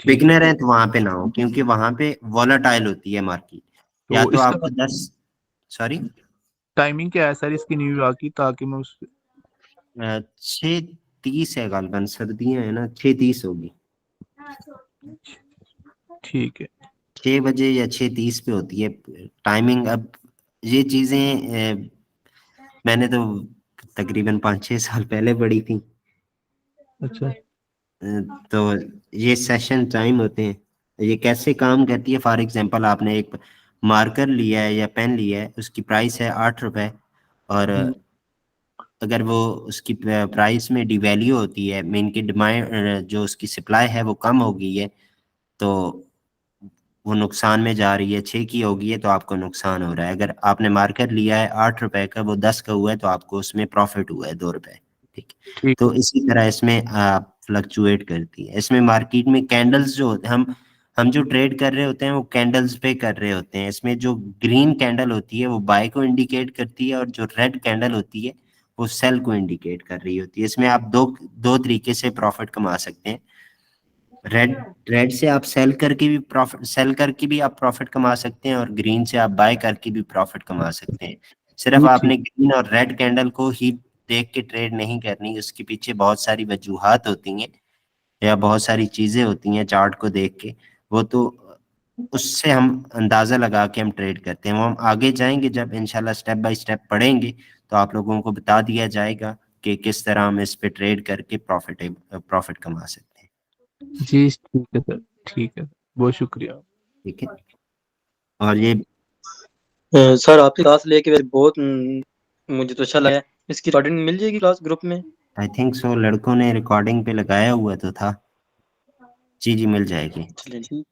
बिगनर है तो वहां पे ना हो, क्योंकि वहां पे वॉलेटाइल होती है मार्केट। या तो इसका आपको 10 सॉरी टाइमिंग क्या है सर इसकी न्यूयॉर्क की, ताकि मैं उस 6:30 है गालबन, सर्दियां है ना, 6:30 होगी। ठीक है 6 बजे या 6:30 पे होती है टाइमिंग। अब ये चीजें मैंने तो तकरीबन 5-6 साल पहले पढ़ी थी। अच्छा तो ये सेशन टाइम होते हैं। ये कैसे काम करती है, फॉर एग्जांपल आपने एक मार्कर लिया है या पेन लिया है, उसकी प्राइस है 8 रुपए, और अगर वो उसकी प्राइस में डिवैल्यू होती है, मीन की डिमांड जो उसकी सप्लाई है वो कम हो गई है, तो वो नुकसान में जा रही है। 6 की होगी है तो आपको नुकसान हो रहा है। अगर आपने मार्कर लिया है 8 रुपए का, वो 10 का हुआ है, तो आपको उसमें प्रॉफिट हुआ है 2 रुपए। ठीक, तो इसी तरह इसमें फ्लक्चुएट करती है। इसमें मार्केट में कैंडल्स जो होते हैं, हम जो ट्रेड कर रहे होते हैं वो कैंडल्स पे कर रहे होते हैं। इसमें जो ग्रीन कैंडल होती है वो बाय को इंडिकेट करती है, और जो रेड कैंडल होती है वो सेल को इंडिकेट कर रही होती है। इसमें आप दो तरीके से प्रॉफिट कमा सकते हैं। रेड से आप सेल करके भी आप प्रॉफिट कमा सकते हैं, और ग्रीन से आप बाय करके भी प्रॉफिट कमा सकते हैं। सिर्फ आपने ग्रीन और रेड कैंडल को ही देख के ट्रेड नहीं करनी, उसके पीछे बहुत सारी वजूहात होती हैं या बहुत सारी चीजें होती हैं चार्ट को देख के। वो तो उससे हम अंदाजा लगा के हम ट्रेड करते हैं। वो हम आगे जाएंगे जब इंशाल्लाह स्टेप बाय स्टेप पढ़ेंगे, तो आप लोगों को बता दिया जाएगा कि किस तरह हम इस पे ट्रेड करके प्रॉफिट कमा सकते हैं। जी ठीक है सर, ठीक है, बहुत शुक्रिया। ठीक है। और ये सर आपकी क्लास लेके वैसे बहुत मुझे तो अच्छा लगा। इसकी रिकॉर्डिंग मिल जाएगी क्लास ग्रुप में? आई थिंक सो, लड़कों ने रिकॉर्डिंग पे लगाया हुआ तो था। जी जी मिल जाएगी। चलिए ठीक,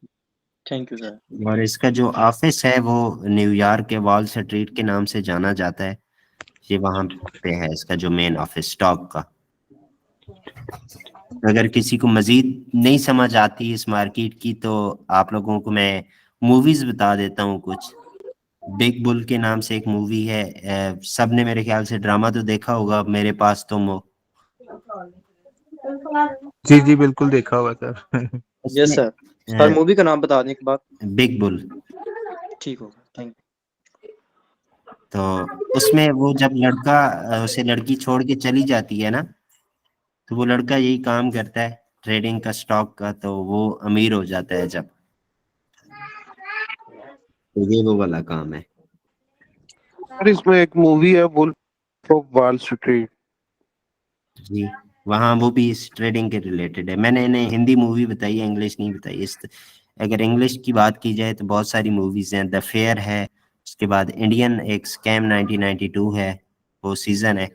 थैंक यू सर। और इसका जो ऑफिस है वो न्यूयॉर्क के वॉल स्ट्रीट के नाम से जाना जाता है। ये वहाँ पे है इसका जो मेन ऑफिस स्टॉक का। अगर किसी को मजीद नहीं समझ आती इस मार्केट की, तो आप लोगों को मैं मूवीज बता देता हूँ कुछ। बिग बुल के नाम से एक मूवी है, सब ने मेरे ख्याल से ड्रामा तो देखा होगा, मेरे पास तुम हो। जी जी बिल्कुल देखा हुआ sir. Yes sir. Sir movie का नाम बता दें एक बार। Big bull. ठीक होगा, थैंक यू। तो उसमें वो जब लड़का उसे लड़की छोड़ के चली जाती है ना, तो वो लड़का यही काम करता है ट्रेडिंग का, स्टॉक का, तो वो अमीर हो जाता है जब। तो ये वो वाला काम है। सर इसमें एक मूवी है वुल्फ ऑफ वॉल स्ट्रीट। जी वहाँ वो भी इस ट्रेडिंग के रिलेटेड है। मैंने इन्हें हिंदी मूवी बताई है, इंग्लिश नहीं बताई। इस अगर इंग्लिश की बात की जाए तो बहुत सारी मूवीज हैं। द फेयर है, उसके बाद इंडियन एक स्कैम 1992 है, वो सीजन है।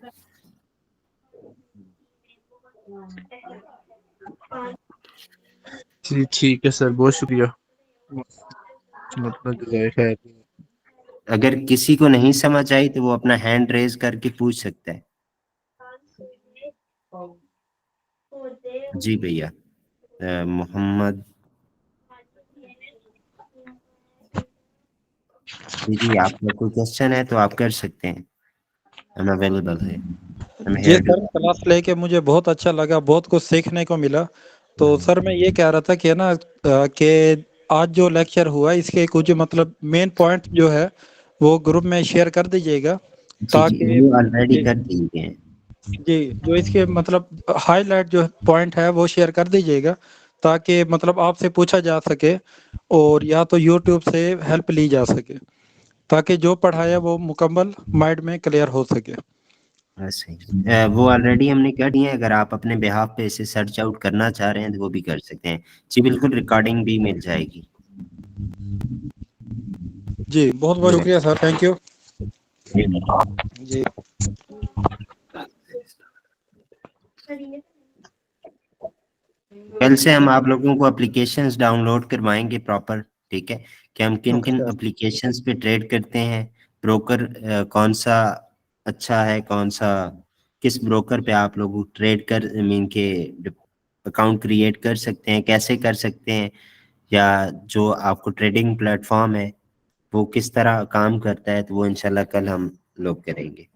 जी ठीक है सर, बहुत शुक्रिया। मतलब खैर, अगर किसी को नहीं समझ आई तो वो अपना हैंड रेज करके पूछ सकता है। जी भैया मोहम्मद जी, आपका कोई क्वेश्चन है तो आप कर सकते हैं, I'm available है। जी सर, क्लास लेके मुझे बहुत अच्छा लगा, बहुत कुछ सीखने को मिला। तो सर मैं ये कह रहा था कि ना कि आज जो लेक्चर हुआ इसके कुछ मतलब मेन पॉइंट जो है वो ग्रुप में शेयर कर दीजिएगा, ताकि ऑलरेडी कर दिए हैं। जी जो इसके मतलब हाईलाइट जो पॉइंट है वो शेयर कर दीजिएगा, ताकि मतलब आपसे पूछा जा सके और या तो यूट्यूब से हेल्प ली जा सके, ताकि जो पढ़ाया वो मुकम्मल माइंड में क्लियर हो सके। सही वो ऑलरेडी हमने कर दिए हैं, अगर आप अपने बिहाफ पे इसे सर्च आउट करना चाह रहे हैं तो वो भी कर सकते हैं जी, बिल्कुल रिकॉर्डिंग भी मिल जाएगी जी। बहुत बहुत शुक्रिया सर, थैंक यू जी। कल से हम आप लोगों को एप्लीकेशंस डाउनलोड करवाएंगे प्रॉपर, ठीक है, कि हम किन किन अच्छा। एप्लीकेशंस पे ट्रेड करते हैं, ब्रोकर कौन सा अच्छा है, कौन सा किस ब्रोकर पे आप लोग ट्रेड कर मीन के अकाउंट क्रिएट कर सकते हैं, कैसे कर सकते हैं, या जो आपको ट्रेडिंग प्लेटफॉर्म है वो किस तरह काम करता है, तो वो इंशाल्लाह कल हम लोग करेंगे।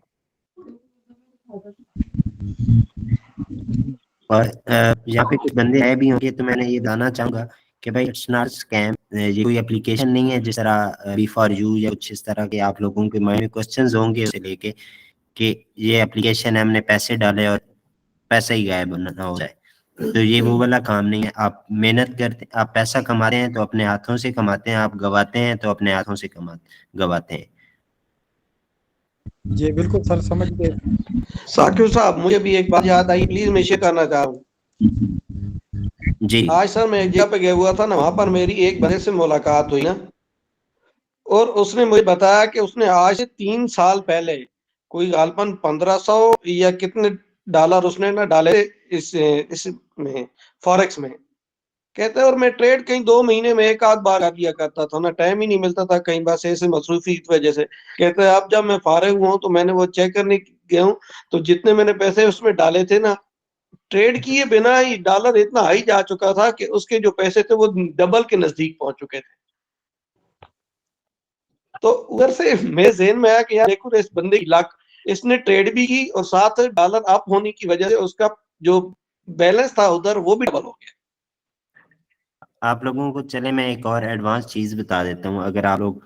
और यहाँ पे कुछ बंदे आए भी होंगे तो मैंने ये बताना चाहूंगा कि भाई इट्स नॉट स्कैम, ये कोई एप्लीकेशन नहीं है जिस तरह बी फॉर यू या कुछ इस तरह के आप लोगों के माइंड में क्वेश्चंस होंगे उसे लेके कि ये एप्लीकेशन है, हमने पैसे डाले और पैसा ही गायब ना हो जाए, तो ये वो वाला काम नहीं है। आप मेहनत करते, आप पैसा कमाते हैं तो अपने हाथों से कमाते हैं, आप गवाते हैं तो अपने हाथों से गवाते हैं। जी बिल्कुल सर, समझ गए। साकिब साहब, मुझे भी एक बात याद आई, प्लीज मैं शेयर करना चाह रहा हूँ जी। आज सर मैं एक जगह पे गया हुआ था ना, वहां पर मेरी एक बंदे से मुलाकात हुई ना, और उसने मुझे बताया कि उसने आज से 3 साल पहले कोई गालपन 1500 या कितने डॉलर उसने ना डाले इस में फॉरेक्स में, कहते हैं, और मैं ट्रेड कहीं 2 महीने में एक आध बार कर लिया करता था ना, टाइम ही नहीं मिलता था कहीं, बस ऐसे मसरूफी की वजह से। कहते हैं अब जब मैं फारिग हुआ हूं तो मैंने वो चेक करने गया हूं, तो जितने मैंने पैसे उसमें डाले थे ना, ट्रेड किए बिना ही डॉलर इतना हाई जा चुका था कि उसके जो पैसे थे वो डबल के नजदीक पहुंच चुके थे। तो उधर से मेरे ज़हन में आया कि यार देखो इस बंदे की लाख, इसने ट्रेड भी की और साथ डॉलर अप होने की वजह से उसका जो बैलेंस था उधर वो भी डबल हो गया। आप लोगों को चले मैं एक और एडवांस चीज बता देता हूँ, अगर आप लोग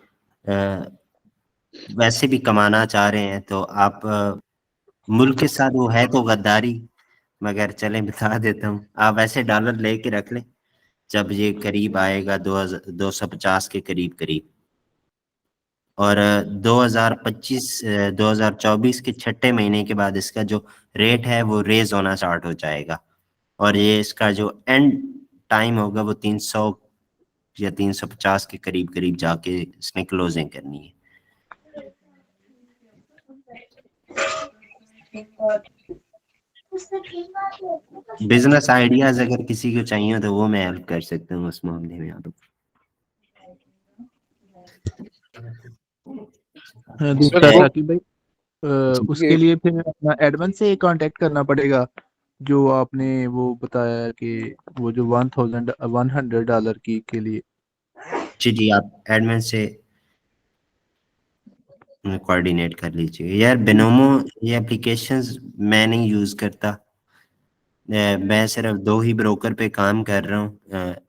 वैसे भी कमाना चाह रहे हैं तो आप मुल्क के साथ वो है तो गद्दारी, मगर चले बता देता हूँ, आप वैसे डॉलर लेके रख लें, जब ये करीब आएगा 250 के करीब और 2024 के छठे महीने के बाद इसका जो रेट है वो रेज होना स्टार्ट हो जाएगा, और ये इसका जो एंड टाइम होगा वो 300 या 350 के करीब जाके इसने क्लोजिंग करनी है। बिजनेस आइडियाज अगर किसी को चाहिए तो वो मैं हेल्प कर सकता हूँ उस मामले में। आप दूसरा साकिब भाई, उसके लिए फिर अपना एडवांस से कांटेक्ट करना पड़ेगा, जो आपने वो बताया कि वो जो $100 की के लिए। जी आप एडमिन से कोऑर्डिनेट कर लीजिए। यार बिनोमो ये एप्लीकेशंस मैं नहीं यूज करता, मैं सिर्फ 2 ही ब्रोकर पे काम कर रहा हूँ,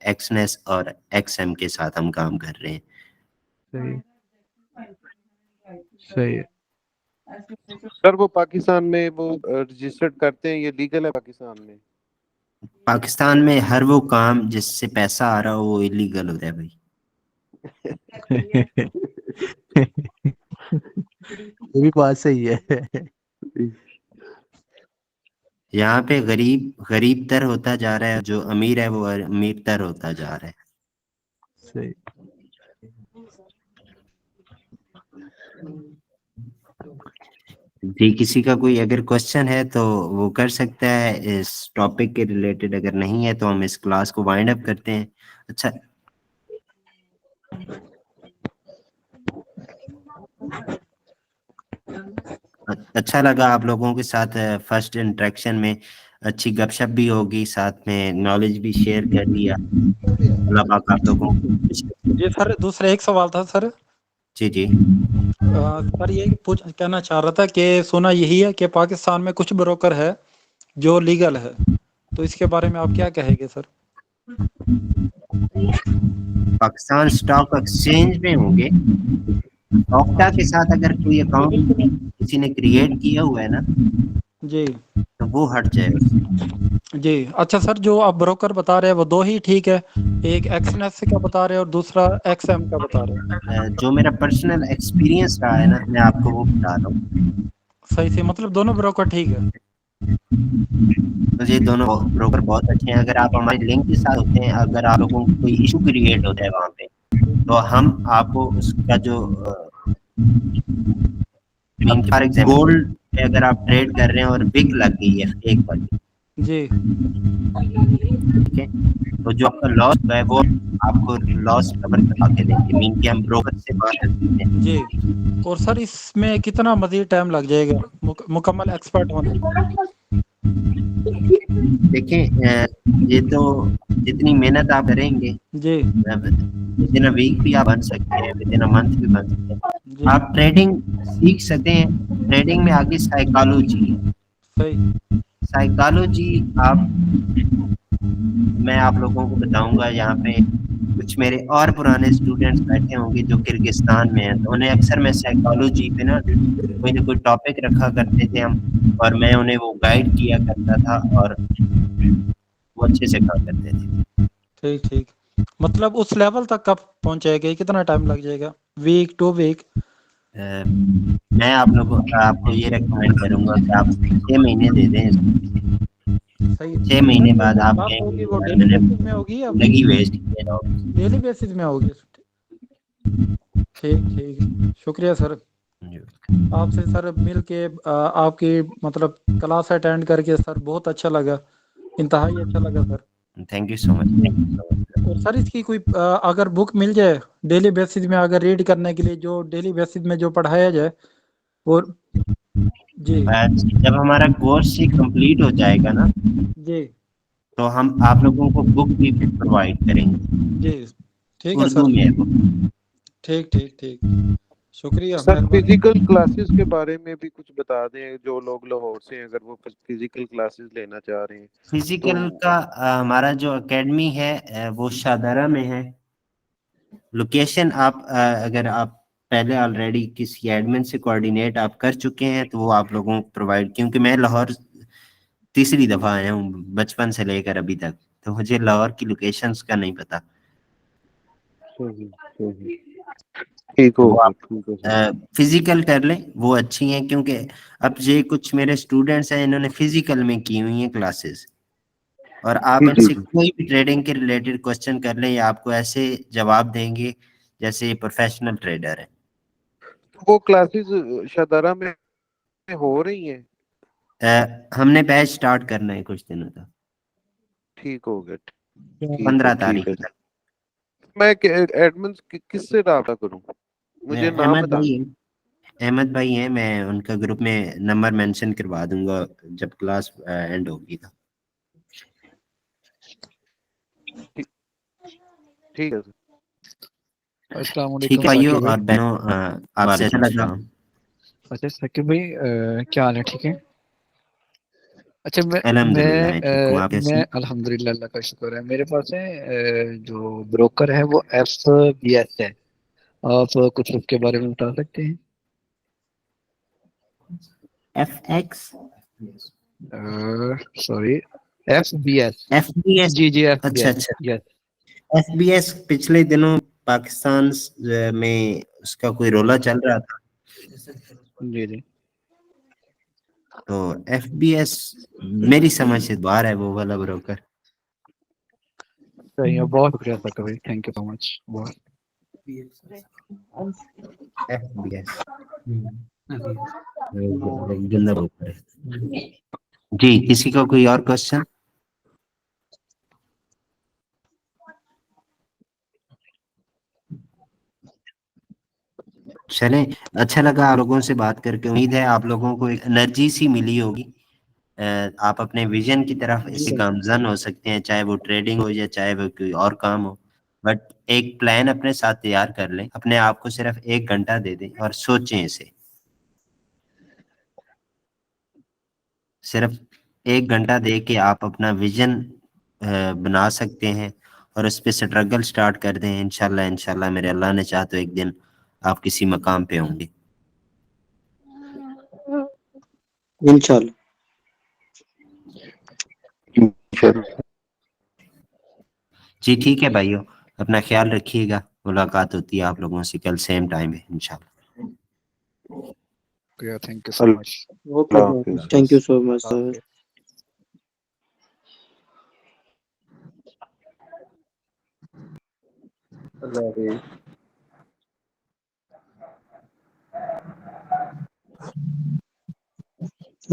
एक्सनेस और एक्सएम के साथ हम काम कर रहे हैं। सही है सर वो पाकिस्तान में वो रजिस्टर्ड करते हैं, ये लीगल है पाकिस्तान में? पाकिस्तान में हर वो काम जिससे पैसा आ रहा हो वो इलीगल होता है भाई। ये भी बात सही है। यहाँ पे गरीब तर होता जा रहा है, जो अमीर है वो अमीर तर होता जा रहा है। सही। जी किसी का कोई अगर क्वेश्चन है तो वो कर सकता है इस टॉपिक के रिलेटेड, अगर नहीं है तो हम इस क्लास को वाइंड अप करते हैं। अच्छा लगा आप लोगों के साथ फर्स्ट इंटरेक्शन में, अच्छी गपशप भी होगी, साथ में नॉलेज भी शेयर कर लिया। अल्लाह पाक आप लोगों को। जी सर, दूसरा एक सवाल था सर। जी सर ये कहना चाह रहा था कि सुना यही है कि पाकिस्तान में कुछ ब्रोकर है जो लीगल है, तो इसके बारे में आप क्या कहेंगे सर? पाकिस्तान स्टॉक एक्सचेंज में होंगे, ऑक्टा के साथ अगर कोई अकाउंट किसी ने क्रिएट किया हुआ है ना जी, तो वो हट जाएगा। जी अच्छा सर, जो आप ब्रोकर बता रहे हैं वो दो ही ठीक है, एक एक्सनेस का बता रहे हैं और दूसरा एक्सएम का बता रहे हैं। जो मेरा पर्सनल एक्सपीरियंस रहा है ना, मैं आपको वो बता रहा हूँ। सही से, मतलब दोनों ब्रोकर ठीक है। मुझे दोनों ब्रोकर बहुत अच्छे हैं। अगर आप हमारे लिंक के साथ होते हैं, अगर आप लोगों को कोई इशू क्रिएट होता है वहाँ पे, तो हम आपको उसका जो फॉर एग्जाम्पल गोल्ड पे अगर आप ट्रेड कर रहे हैं और बिग लग गई है एक बार, जी ठीक है, तो जो आपका लॉस है वो आपको लॉस कवर करा के देंगे, मीन कि हम ब्रोकर से बात करते हैं। जी। और सर इसमें कितना मजीद टाइम लग जाएगा मुकम्मल एक्सपर्ट होने में? देखिए ये तो जितनी मेहनत आप करेंगे जी, विद इन अ वीक भी आप बन सकते हैं, विद इन अ मंथ भी बन सकते हैं। आप ट्रेडिंग सीख सकते हैं। ट्रेडिंग में आगे साइकोलॉजी है। सही। साइकोलॉजी आप, मैं आप लोगों को बताऊंगा, यहाँ पे कुछ मेरे और पुराने स्टूडेंट्स बैठे होंगे जो किर्गिस्तान में हैं, तो उन्हें अक्सर मैं साइकोलॉजी पे ना कोई ना कोई टॉपिक रखा करते थे हम, और मैं उन्हें वो गाइड किया करता था और वो अच्छे से काम करते थे। ठीक ठीक, मतलब उस लेवल तक कब पहुंचेगा, कितना टाइम लग जाएगा, वीक 2 वीक? मैं आप लोगों आपको ये रेकमेंड करूंगा कि आप 6 महीने दे दें इसको। सही। 6 महीने बाद आप बात होगी वो कहेंगे डेली मैंने बेसिस में होगी या जिंदगी वेस्ट की है। डेली बेसिस में होगी? ठीक ठीक, शुक्रिया सर। आपसे सर मिल के आपकी मतलब क्लास अटेंड करके सर बहुत अच्छा लगा, इंतहाई अच्छा लगा sir. Thank you so much. और सर इसकी कोई अगर बुक मिल जाए डेली बेसिस में, अगर रीड करने के लिए, जो डेली बेसिस में जो पढ़ाया जाए वो? जी जब हमारा कोर्स ही कंप्लीट हो जाएगा ना, जी तो हम आप लोगों को बुक भी प्रोवाइड करेंगे। जी, ठीक है उर्दू सर। में है बुक। ठीक ठीक ठीक, शुक्रिया। सर फिजिकल क्लासेस के बारे में भी कुछ बता दें, जो लोग लाहौर से हैं, अगर वो फिजिकल क्लासेस लेना चाह रहे हैं। फिजिकल का हमारा जो एकेडमी है वो शादारा में है। लोकेशन आप अगर आप पहले ऑलरेडी किसी एडमिन से कोऑर्डिनेट आप कर चुके हैं तो वो आप लोगों को प्रोवाइड, क्योंकि मैं लाहौर तीसरी दफा आया हूँ बचपन से लेकर अभी तक, तो मुझे लाहौर की लोकेशंस का नहीं पता। ठीक तो हो वो आप ठीक है। फिजिकल कर लें, वो अच्छी हैं, क्योंकि अब ये कुछ मेरे स्टूडेंट्स हैं इन्होंने फिजिकल में की हुई हैं क्लासेस, और आप इनसे कोई भी ट्रेडिंग के रिलेटेड क्वेश्चन कर लें, या आपको ऐसे जवाब देंगे जैसे प्रोफेशनल ट्रेडर है। वो क्लासेस शादारा में हो रही हैं? हमने बैच स्टार्ट करना है कुछ दिनों तक। ठीक हो गया। 15 तारीख तक। मैं एडमिन किससे रब्ता करूं? मुझे नाम अहमद बता। भाई हैं, अहमद भाई हैं, मैं उनका ग्रुप में नंबर मेंशन करवा दूंगा जब क्लास एंड होगी तो। ठीक है अस्सलाम ठीक वालेकुम है भाइयों साकिब भाई। और बहनों, आपसे अच्छा लगा। अच्छा साकिब भाई, क्या हाल है? ठीक है। अच्छा अल्हम्दुलिल्लाह मैं ठीक हूँ, आप कैसे मैं हैं? अल्हम्दुलिल्लाह, अल्लाह का शुक्र है। मेरे पास है जो ब्रोकर है वो FBS है, आप कुछ उसके बारे में बता सकते हैं? FX sorry, FBS। FBS जी जी, अच्छा FBS। अच्छा। यस। FBS पिछले दिनों पाकिस्तान में उसका कोई रोला चल रहा था, जी जी। तो FBS मेरी समझ से बाहर है वो वाला ब्रोकर। सही है, बहुत शुक्रिया साकिब भाई, थैंक यू सो मच। बहुत FBS गंदा ब्रोकर है। जी, किसी का कोई और क्वेश्चन? चलें, अच्छा लगा आप लोगों से बात करके। उम्मीद है आप लोगों को एक एनर्जी सी मिली होगी। आप अपने विजन की तरफ इसी गामजन हो सकते हैं, चाहे वो ट्रेडिंग हो या चाहे वो कोई और काम हो, बट एक प्लान अपने साथ तैयार कर लें, अपने आप को सिर्फ 1 घंटा दे दें और सोचें इसे। सिर्फ 1 घंटा दे के आप अपना विजन बना सकते हैं और उस पर स्ट्रगल स्टार्ट कर दें। इंशाल्लाह इंशाल्लाह मेरे अल्लाह ने चाहा तो एक दिन आप किसी मकाम पे होंगे इंशाल्लाह। इंशाल्लाह। जी ठीक है भाइयों, अपना ख्याल रखिएगा, मुलाकात होती है आप लोगों से कल सेम टाइम है इंशाल्लाह। Thank you so much. Okay, bro. Thank you so much, sir. अल्लाह हाफिज़।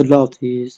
Allah Hafiz.